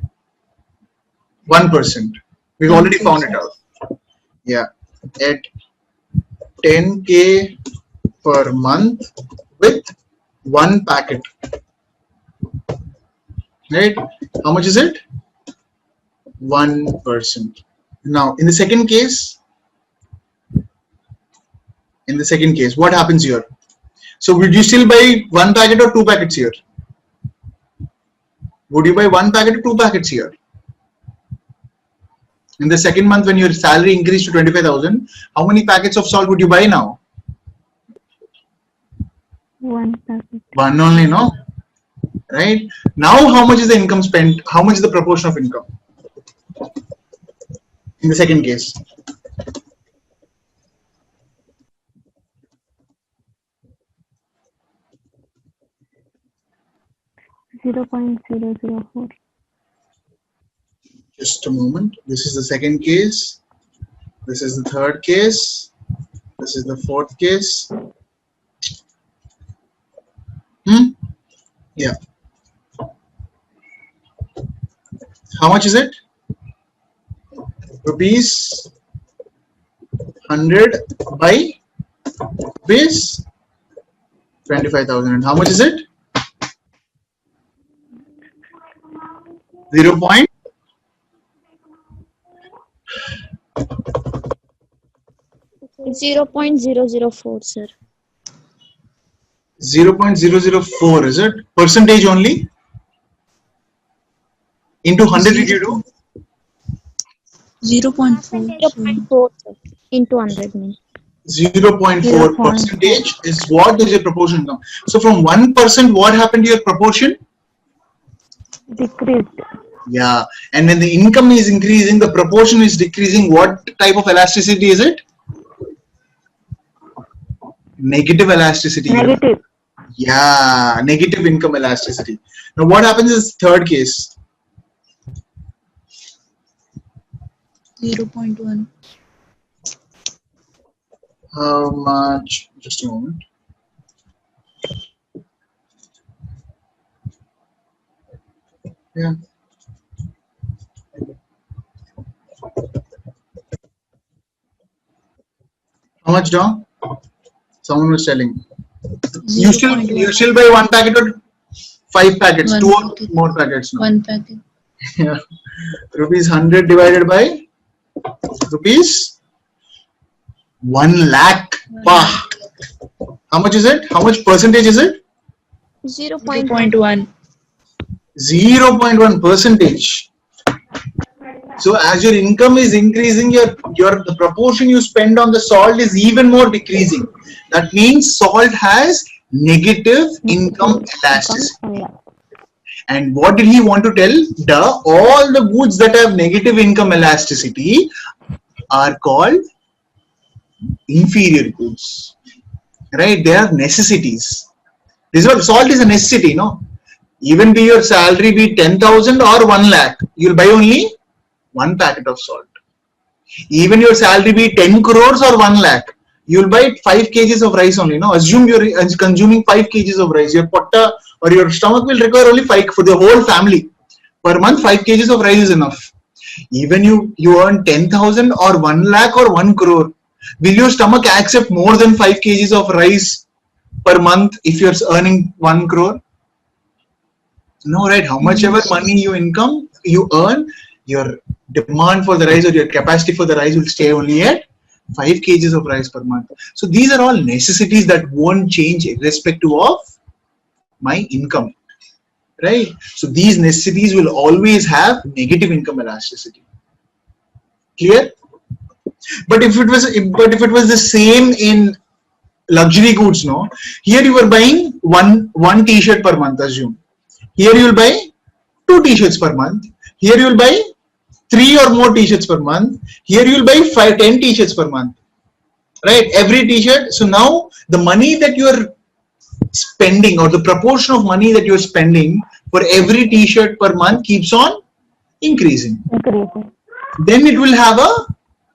1%. We've already found it out. Yeah, at 10K per month with one packet. Right? How much is it? 1%. Now, in the second case, what happens here? So, would you still buy one packet or two packets here? Would you buy one packet or two packets here? In the second month, when your salary increased to 25,000, how many packets of salt would you buy now? 1 packet. One only, no? Right? Now, how much is the income spent? How much is the proportion of income? In the second case. 0.004. Just a moment. This is the second case. This is the third case. This is the fourth case. Yeah. How much is it? Rupees 100 by rupees 25,000. And how much is it? 0. 0.004, sir. 0.004, is it? Percentage only? Into 100 did you do? 0.4. 0.4 sir, into 100 means. 0.4 percentage is what is your proportion now. So from 1%, what happened to your proportion? Decreased. Yeah. And when the income is increasing, the proportion is decreasing. What type of elasticity is it? Negative elasticity. Negative. Yeah, negative income elasticity. Now what happens is third case. 0.1. How much? Just a moment. Yeah. How much, Dom? Someone was telling. You still buy one packet or 5 packets? One 2 packet. or more packets now. 1 packet. Yeah. Rupees 100 divided by rupees 1 lakh. Wow. How much is it? How much percentage is it? 0.1. 0.1. 0.1 percentage. So as your income is increasing, the proportion you spend on the salt is even more decreasing. That means salt has negative income elasticity. And what did he want to tell? All the goods that have negative income elasticity are called inferior goods. Right? They are necessities. This is what salt is a necessity, no? Even be your salary be 10,000 or 1 lakh, you'll buy only 1 packet of salt. Even your salary be 10 crores or 1 lakh, you'll buy 5 kgs of rice only. No, assume you're consuming 5 kgs of rice. Your potta or your stomach will require only 5 for the whole family. Per month, 5 kgs of rice is enough. Even you earn 10,000 or 1 lakh or 1 crore, will your stomach accept more than 5 kgs of rice per month if you're earning 1 crore? No, right? How much ever money you earn, your demand for the rice or your capacity for the rice will stay only at 5 kgs of rice per month. So these are all necessities that won't change irrespective of my income, right? So these necessities will always have negative income elasticity. Clear? But if it was the same in luxury goods, no, here you were buying one t-shirt per month, assume. Here you will buy 2 t-shirts per month. Here you will buy 3 or more t-shirts per month. Here you will buy 10 t-shirts per month. Right? Every t-shirt. So now the money that you are spending or the proportion of money that you are spending for every t-shirt per month keeps on increasing. Then it will have a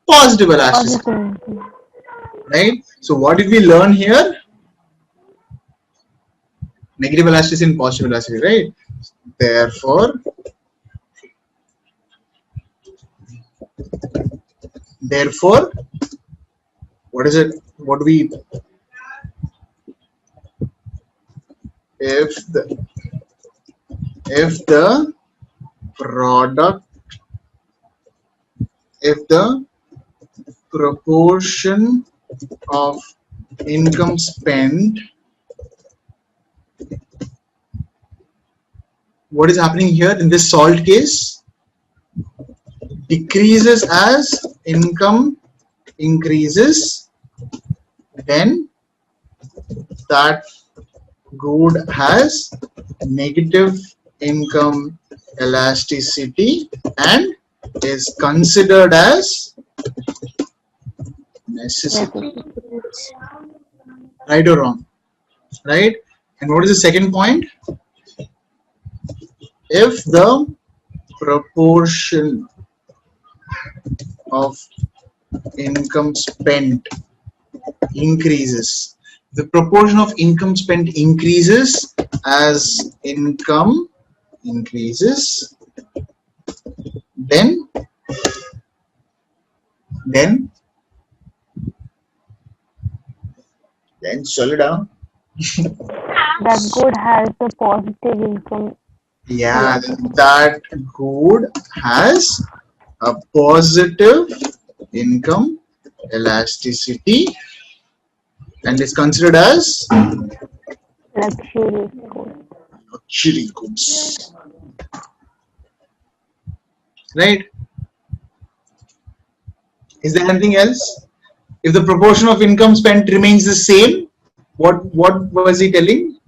positive elasticity. Right? So what did we learn here? Negative elasticity and positive elasticity, right? Therefore, what is it? What do we? If the product, if the proportion of income spent, what is happening here in this salt case? Decreases as income increases, then that good has negative income elasticity and is considered as necessity. Right or wrong? Right? And what is the second point? If the proportion of income spent increases, the proportion of income spent increases as income increases, then slow down. That good has a positive income. Yeah, that good has a positive income elasticity and is considered as Luxury goods. Luxury goods. Right? Is there anything else? If the proportion of income spent remains the same, what was he telling?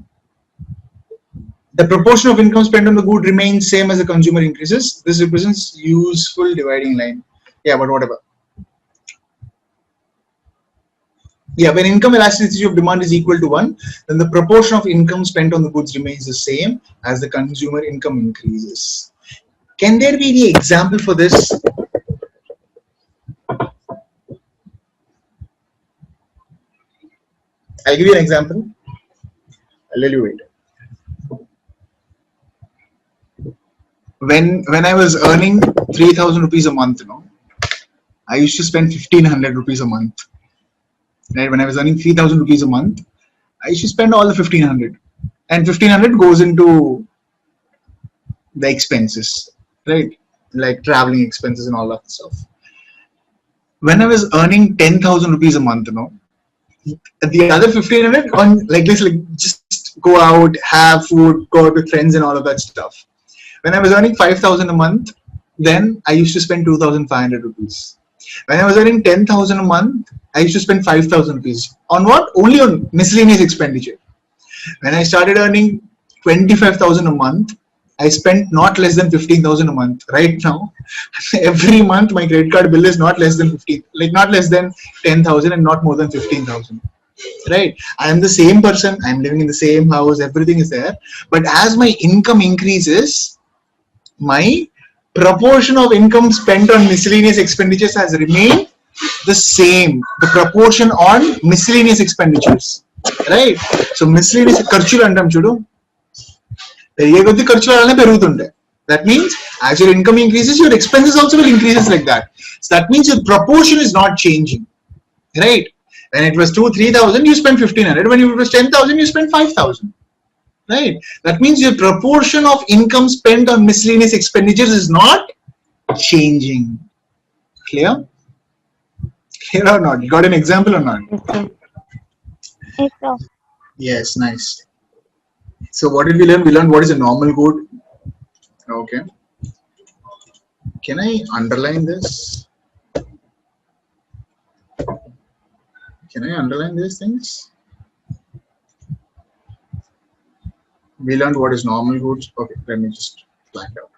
The proportion of income spent on the good remains same as the consumer increases. This represents useful dividing line. Yeah, but whatever. Yeah, when income elasticity of demand is equal to 1, then the proportion of income spent on the goods remains the same as the consumer income increases. Can there be any example for this? I'll give you an example. I'll let you wait. When I was earning 3,000 rupees a month, I used to spend 1,500 rupees a month. Right? When I was earning 3,000 rupees a month, I used to spend all the 1,500, and 1,500 goes into the expenses, right? Like traveling expenses and all that stuff. When I was earning 10,000 rupees a month, the other 1,500 on like this, like just go out, have food, go out with friends and all of that stuff. When I was earning 5,000 a month, then I used to spend 2,500 rupees. When I was earning 10,000 a month, I used to spend 5,000 rupees. On what? Only on miscellaneous expenditure. When I started earning 25,000 a month, I spent not less than 15,000 a month. Right now, every month my credit card bill is not less than 15, like not less than 10,000 and not more than 15,000. Right? I am the same person. I am living in the same house. Everything is there. But as my income increases, my proportion of income spent on miscellaneous expenditures has remained the same. The proportion on miscellaneous expenditures. Right? So miscellaneous ఖర్చులు అంటాం చూడు, పెరిగే కొద్ది ఖర్చులు అలానే పెరుగుతుంటాయి. That means as your income increases, your expenses also will increase like that. So that means your proportion is not changing. Right? When it was 3,000, you spent 1,500. When it was 10,000, you spent 5,000. Right? That means your proportion of income spent on miscellaneous expenditures is not changing. Clear? Clear or not? You got an example or not? Yes, sir. Yes, nice. So what did we learn? We learned what is a normal good. Okay. Can I underline this? Can I underline these things? We learned what is normal goods. Okay, let me just blank out.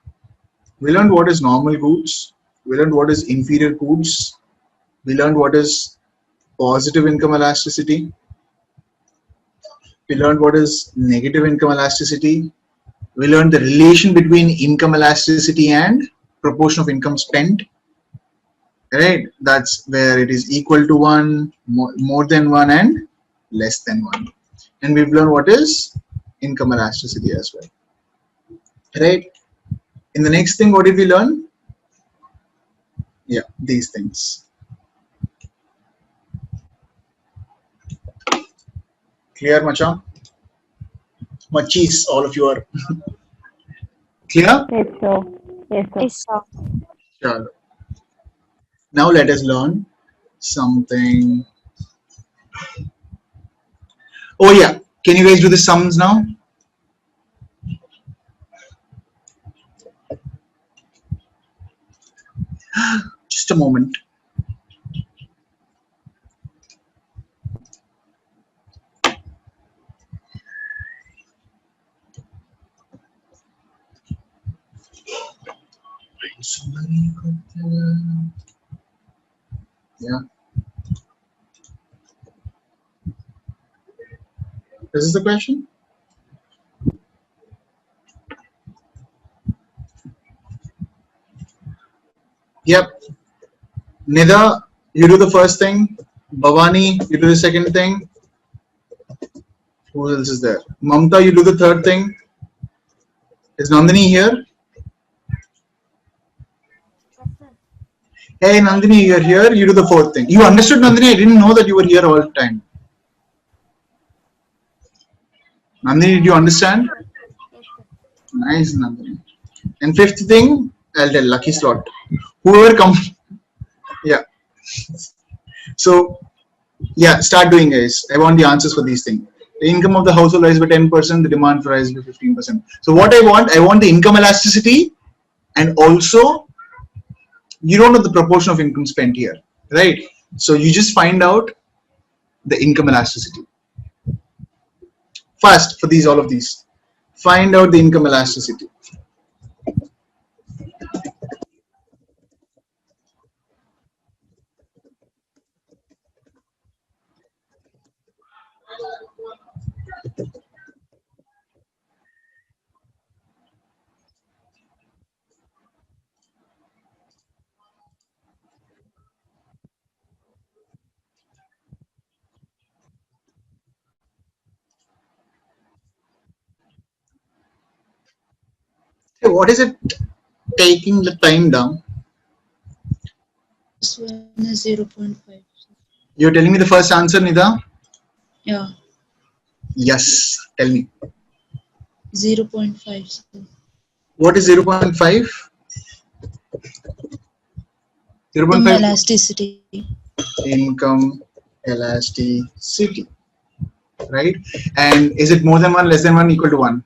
We learned what is normal goods. We learned what is inferior goods. We learned what is positive income elasticity. We learned what is negative income elasticity. We learned the relation between income elasticity and proportion of income spent. Right? That's where it is equal to 1, more than 1, and less than 1. And we've learned what is income elasticity as well. Right? In the next thing, what did we learn? Yeah, these things. Clear, Macha? Machis, all of you are clear? Yes, sir. Yes, sir. Yes, sir. Sure. Now let us learn something. Oh yeah, can you guys do the sums now? Just a moment. Yeah. This is the question. Yep. Nida, you do the first thing. Bhavani, you do the second thing. Who else is there? Mamta, you do the third thing. Is Nandini here? Hey Nandini, you're here. You do the fourth thing. You understood, Nandini? I didn't know that you were here all the time. Nandini, did you understand? Nice, Nandini. And fifth thing, I'll tell lucky slot. Whoever comes, yeah. So, yeah, start doing, guys. I want the answers for these things. The income of the household rises by 10%, the demand rises by 15%. So what I want the income elasticity, and also you don't know the proportion of income spent here, right? So you just find out the income elasticity. First, for all of these, find out the income elasticity. Hey, what is it taking the time down? This one is 0.5. You're telling me the first answer, Nida? Yeah, Yes. Tell me. 0.5. Sir. What is 0.5? 0.5 Elasticity. income elasticity, right? And is it more than 1, less than 1, equal to 1?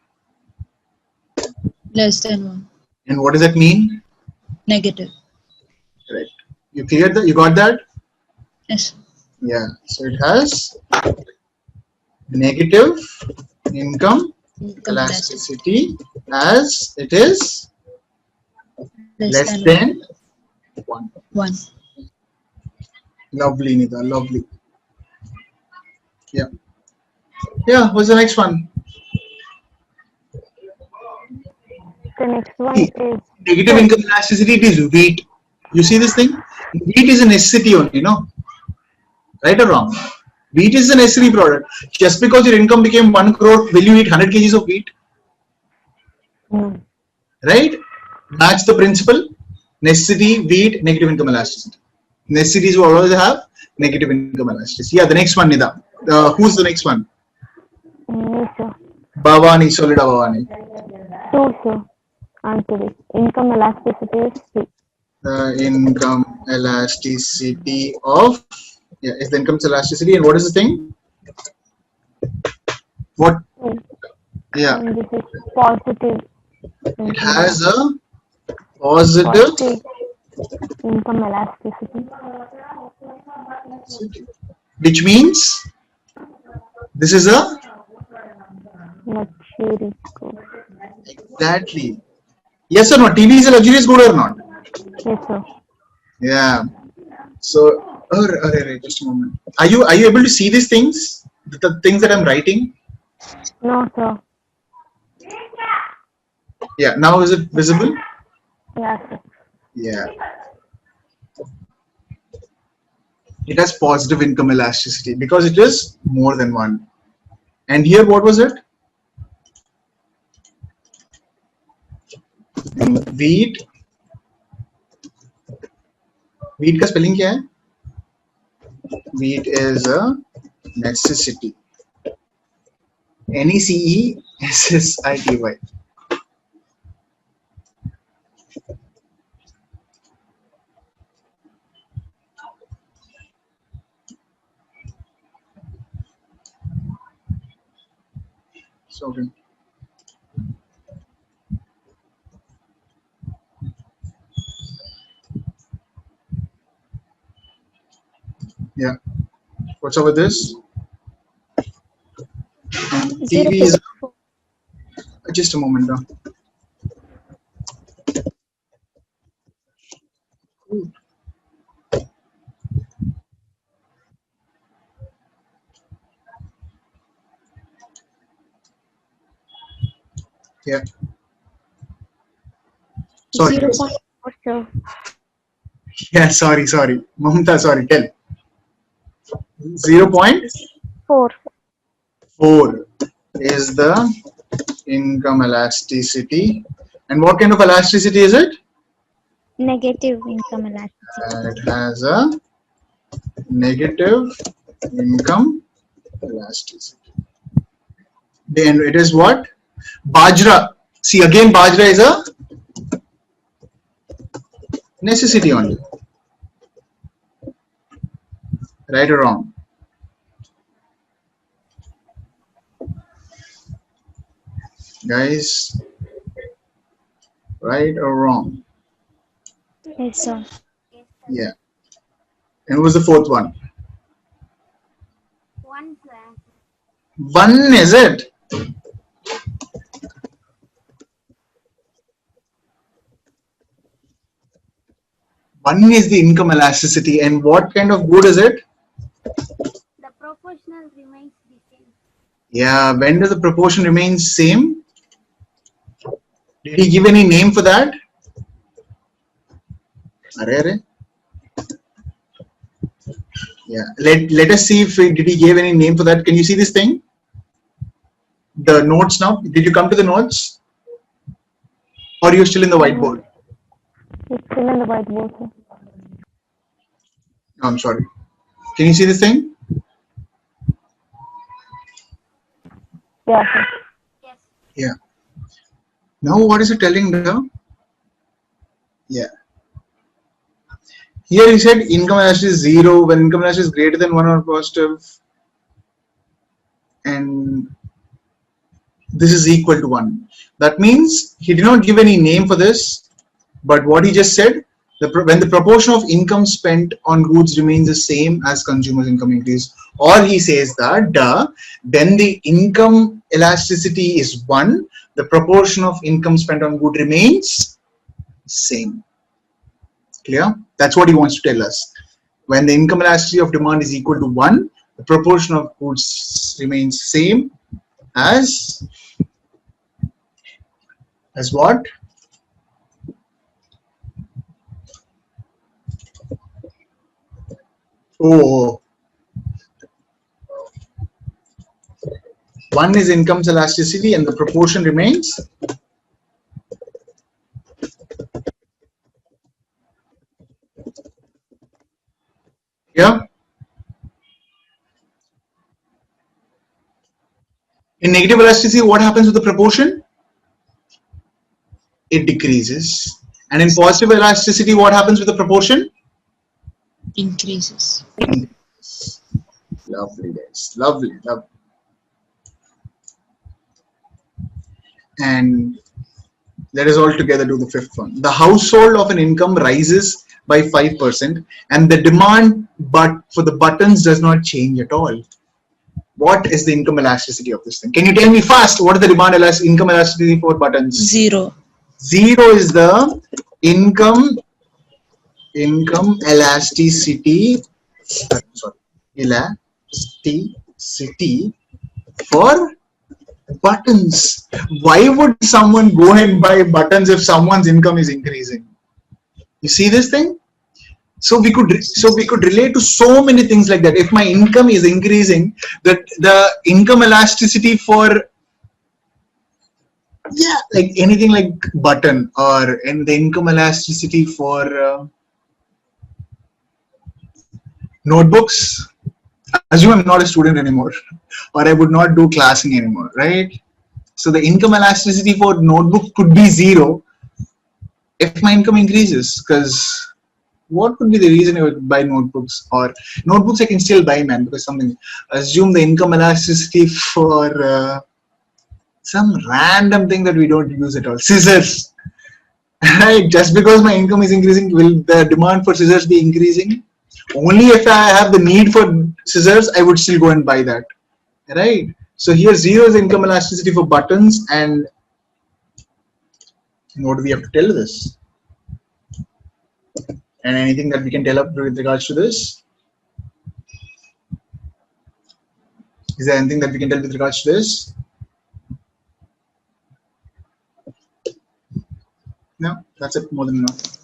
Less than 1. And what does that mean? Negative. Right. You cleared that? You got that? Yes. Yeah. So it has negative income Income elasticity as it is less than 1. 1. Lovely, Nida. Lovely. Yeah. Yeah. What's the next one? The next one is Negative income elasticity, it is wheat. You see this thing? Wheat is a necessity only, no? Right or wrong? Wheat is a necessary product. Just because your income became 1 crore, will you eat 100 kgs of wheat? Right? Match the principle. Necessity, wheat, negative income elasticity. Necessities will always have negative income elasticity. Yeah, the next one, Nida. Who's the next one? me, sir. Bhavani, Solida Bhavani. 2, sir. Answer this. Income elasticity is 3. The income elasticity of, yeah, is the income elasticity, and what is the thing? What? Yeah, And this is positive. it has a positive income elasticity. which means this is a Luxury good. exactly. Yes or no? TV is a luxurious good or not? Yes, sir. Yeah. So, just a moment. Are you able to see these things? The things that I'm writing? No, sir. Yeah. Now is it visible? Yes, sir. Yeah. It has positive income elasticity because it is more than 1. And here, what was it? Wheat. Wheat का spelling क्या है? Wheat is a necessity. Necessity. So, yeah. What's up with this? TV is just a moment now. Yeah. Sorry. 0.4, sir. Yeah, sorry. Mamta, sorry, tell. 0.4 4. is the income elasticity. And what kind of elasticity is it? Negative income elasticity. It has a negative income elasticity. Then it is what? Bajra. See, again, Bajra is a necessity only. Right or wrong? Guys, right or wrong? Yes, sir. Yeah. And what was the fourth one? One, is it? One is the income elasticity, and what kind of good is it? The proportional remains the same. Yeah, when does the proportion remain same? Did he give any name for that? Are. Yeah, let us see if did he give any name for that. Can you see this thing? The notes now. Did you come to the notes? Or you're still in the whiteboard? It's still in the whiteboard, sir. No, I'm sorry. Can you see this thing? Yeah, sir. Yes. Yeah. Now what is it telling now? Yeah. Here he said income elasticity is 0 when income elasticity is greater than 1 or positive, and this is equal to 1. That means he did not give any name for this, but what he just said, when the proportion of income spent on goods remains the same as consumers' income increase, or he says that when the income elasticity is 1, the proportion of income spent on good remains same. Clear? That's what he wants to tell us. When the income elasticity of demand is equal to 1, the proportion of goods remains same as what? Oh, one is income elasticity and the proportion remains here. In negative elasticity, what happens with the proportion? It decreases. And in positive elasticity, what happens with the proportion? Increases. Lovely, guys. Lovely, lovely. And let us all together do the fifth one. The household of an income rises by 5% and the demand for the buttons does not change at all. What is the income elasticity of this thing? Can you tell me fast? What is the income elasticity for buttons? 0. 0 is the income elasticity. Sorry, elasticity for buttons. Why would someone go and buy buttons if someone's income is increasing? You see this thing? So we could relate to so many things like that. If my income is increasing, the income elasticity for like anything like button, or and the income elasticity for notebooks. Assume I'm not a student anymore, or I would not do classing anymore, right? So the income elasticity for notebook could be 0 if my income increases, because what could be the reason I would buy notebooks? Or notebooks I can still buy, man, because something. Assume the income elasticity for some random thing that we don't use at all. Scissors. Right? Just because my income is increasing, will the demand for scissors be increasing? Only if I have the need for scissors, I would still go and buy that. Right? So here 0 is income elasticity for buttons, and what do we have to tell this? And anything that we can tell up with regards to this? Is there anything that we can tell with regards to this? No, that's it. More than enough.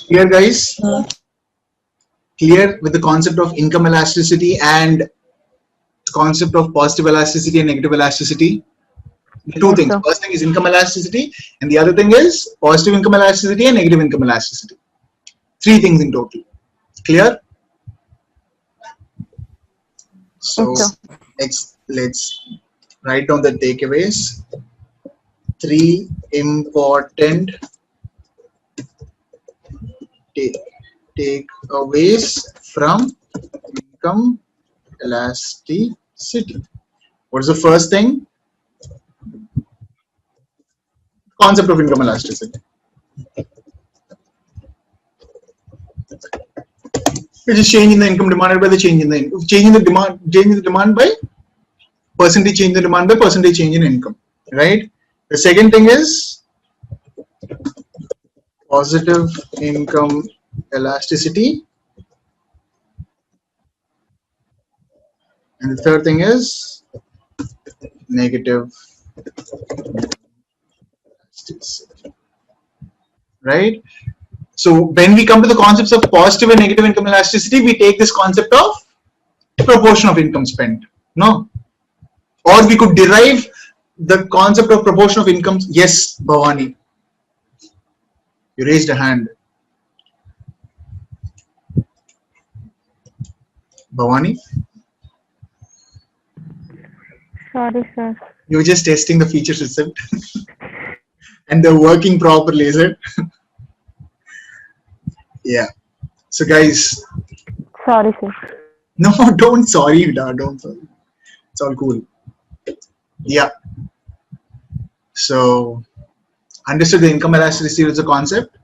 Clear, guys? Clear with the concept of income elasticity and concept of positive elasticity and negative elasticity? The two things. First thing is income elasticity, and the other thing is positive income elasticity and negative income elasticity. 3 things in total. Clear? So let's write down the takeaways. 3 important takeaways from income elasticity. What is the first thing? concept of income elasticity, which is change in the income demanded by the change in the demand by percentage change in the demand by percentage change in income, right? The second thing is positive income elasticity, and the third thing is negative elasticity, right? So when we come to the concepts of positive and negative income elasticity, we take this concept of proportion of income spent, no? Or we could derive the concept of proportion of income. Yes, Bhavani, you raised a hand. Bhavani, Sorry, sir. you were just testing the features itself and they're working properly, is it? Yeah. So guys, Sorry, sir. no, don't sorry, don't sorry. It's all cool. Yeah. So understood the income elasticity as a concept.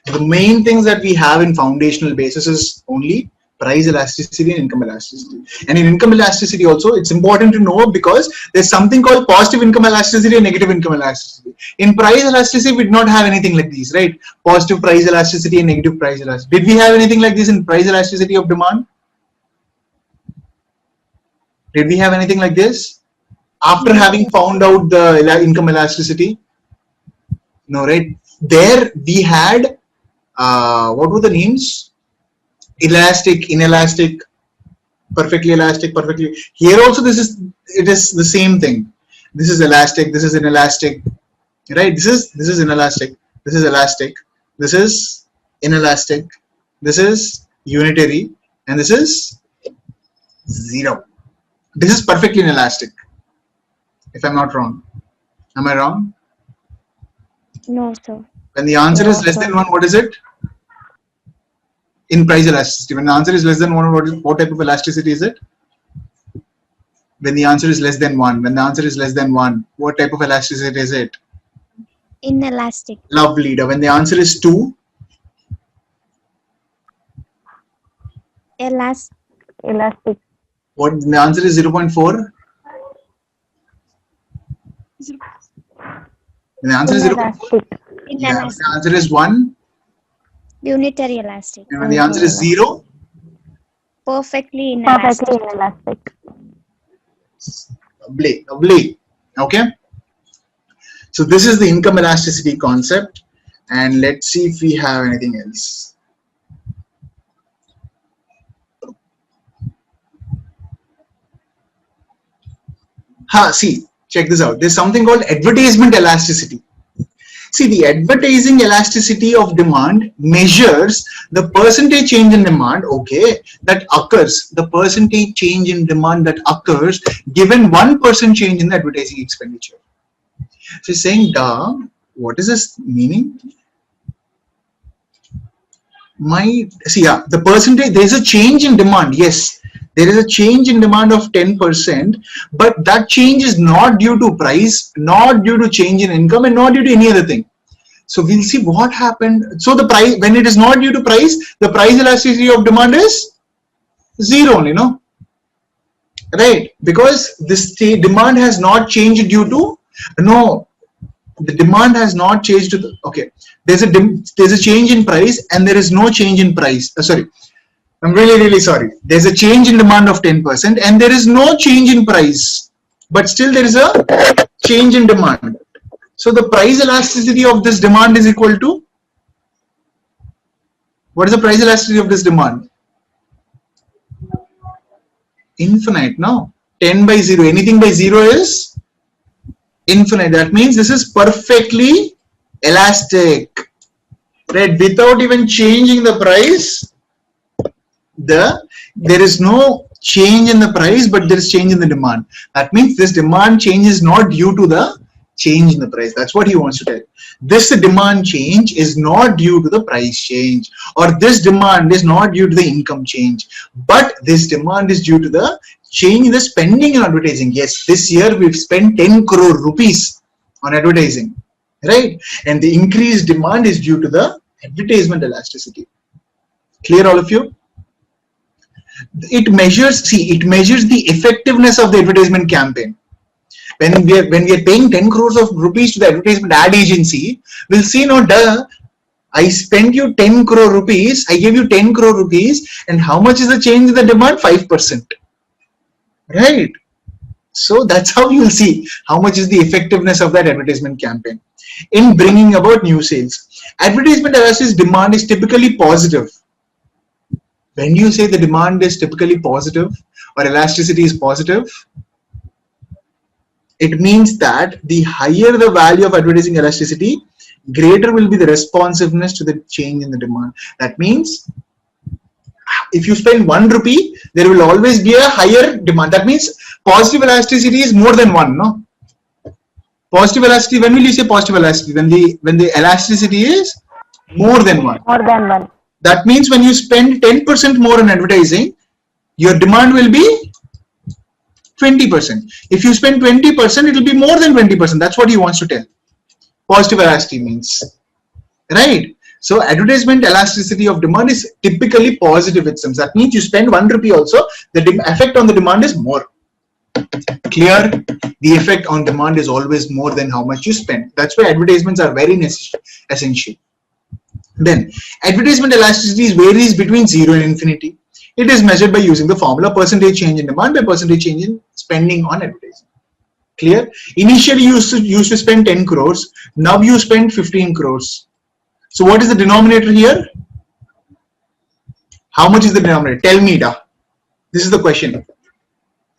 The main things that we have in foundational basis is only price elasticity and income elasticity. And in income elasticity also, it's important to know because there's something called positive income elasticity and negative income elasticity. In price elasticity, we did not have anything like these, right? Positive price elasticity and negative price elasticity. Did we have anything like this in price elasticity of demand? Did we have anything like this? After having found out the income elasticity? No, right? There we had, what were the names? Elastic, inelastic, perfectly elastic, perfectly. Here also it is the same thing. This is elastic, this is inelastic, right? This is inelastic, this is elastic, this is inelastic, this is unitary, and this is zero. This is perfectly inelastic, if I'm not wrong. Am I wrong? No, sir. When the answer is less than 1, what is it? In price elasticity. When the answer is less than 1, what type of elasticity is it? When the answer is less than 1. When the answer is less than 1, what type of elasticity is it? Inelastic. Lovely. When the answer is 2, Elastic. what the answer is 0.4? When the answer is 0.4, yeah, when the answer is 1, Unitary elastic. and when the answer is 0, Perfectly inelastic. Perfectly inelastic. lovely. Okay. So this is the income elasticity concept, and let's see if we have anything else. See, check this out. There's something called advertisement elasticity. See, the advertising elasticity of demand measures the percentage change in demand, okay, that occurs, the percentage change in demand that occurs given 1% change in the advertising expenditure. So saying, what is this meaning? The percentage, there's a change in demand, yes. There is a change in demand of 10%, but that change is not due to price, not due to change in income, and not due to any other thing. So we'll see what happened. So the price, when it is not due to price, the price elasticity of demand is 0 only, no? Right? Because this demand has not changed due to, no, the demand has not changed to the, okay. There's a change in price and there is no change in price. Sorry. I'm really sorry. There's a change in demand of 10% and there is no change in price, but still there is a change in demand. So the price elasticity of this demand is equal to, what is the price elasticity of this demand? Infinite, no? 10 by 0. Anything by 0 is infinite. That means this is perfectly elastic. Right? Without even changing the price, there is no change in the price, but there is change in the demand. That means this demand change is not due to the change in the price. That's what he wants to tell. This demand change is not due to the price change, or this demand is not due to the income change, but this demand is due to the change in the spending in advertising. Yes, this year we've spent 10 crore rupees on advertising. right? And the increased demand is due to the advertisement elasticity. Clear, all of you? It measures the effectiveness of the advertisement campaign. When we are paying 10 crores of rupees to the advertisement ad agency, we'll see, no, duh, I spent you 10 crore rupees, I gave you 10 crore rupees, and how much is the change in the demand? 5%, right? So that's how you'll see how much is the effectiveness of that advertisement campaign in bringing about new sales. Advertisement elasticity demand is typically positive. When you say the demand is typically positive or elasticity is positive, it means that the higher the value of advertising elasticity, greater will be the responsiveness to the change in the demand. That means if you spend 1 rupee, there will always be a higher demand. That means positive elasticity is more than 1, no? Positive elasticity, when will you say positive elasticity? When the elasticity is more than 1. More than 1. That means when you spend 10% more on advertising, your demand will be 20%. If you spend 20%, it will be more than 20%. That's what he wants to tell. Positive elasticity means, right? So advertisement elasticity of demand is typically positive itself. That means you spend 1 rupee also, the effect on the demand is more. Clear? The effect on demand is always more than how much you spend. That's why advertisements are very essential. Then advertisement elasticity varies between 0 and infinity. It is measured by using the formula percentage change in demand by percentage change in spending on advertising. Clear? Initially you used to spend 10 crores. Now you spend 15 crores. So what is the denominator here? How much is the denominator? Tell me, da. This is the question.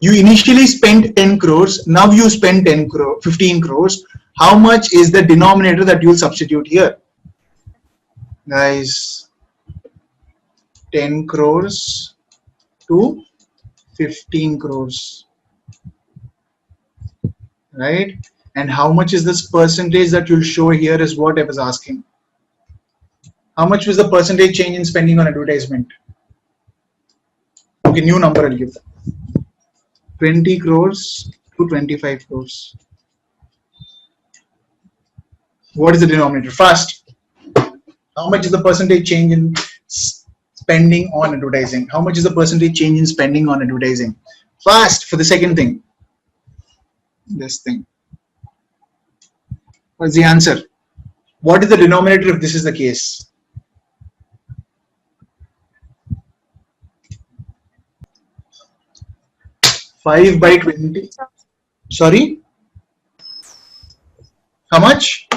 You initially spent 10 crores. Now you spend 15 crores. How much is the denominator that you will substitute here? Guys, 10 crores to 15 crores, right? And how much is this percentage that you'll show here is what I was asking. How much was the percentage change in spending on advertisement? Okay, new number I'll give. 20 crores to 25 crores. What is the denominator? Fast. How much is the percentage change in spending on advertising? How much is the percentage change in spending on advertising? Fast for the second thing. This thing. What's the answer? What is the denominator if this is the case? Five by 20. Sorry? How much?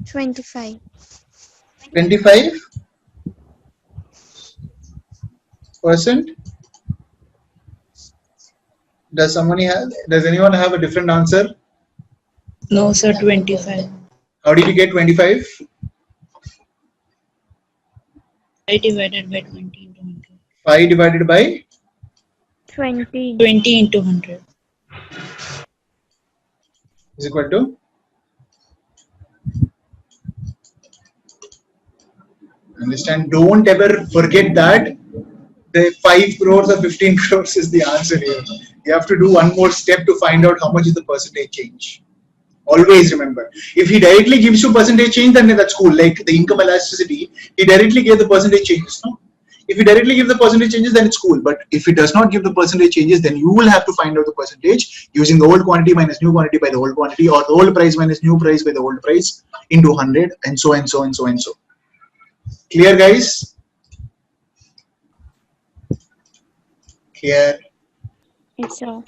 25. 25%? Does anyone have a different answer? No, sir, 25. How did you get 25? 5 divided by 20 into 100. 5 divided by 20. 20 into 100. is equal to? Understand? Don't ever forget that the 5 crores or 15 crores is the answer here. You have to do one more step to find out how much is the percentage change. Always remember, if he directly gives you percentage change, then that's cool. Like the income elasticity, he directly gave the percentage changes. No? If you directly give the percentage changes, then it's cool. But if it does not give the percentage changes, then you will have to find out the percentage using the old quantity minus new quantity by the old quantity, or the old price minus new price by the old price into 100, and so and so and so and so. Clear, guys? Clear? It's all.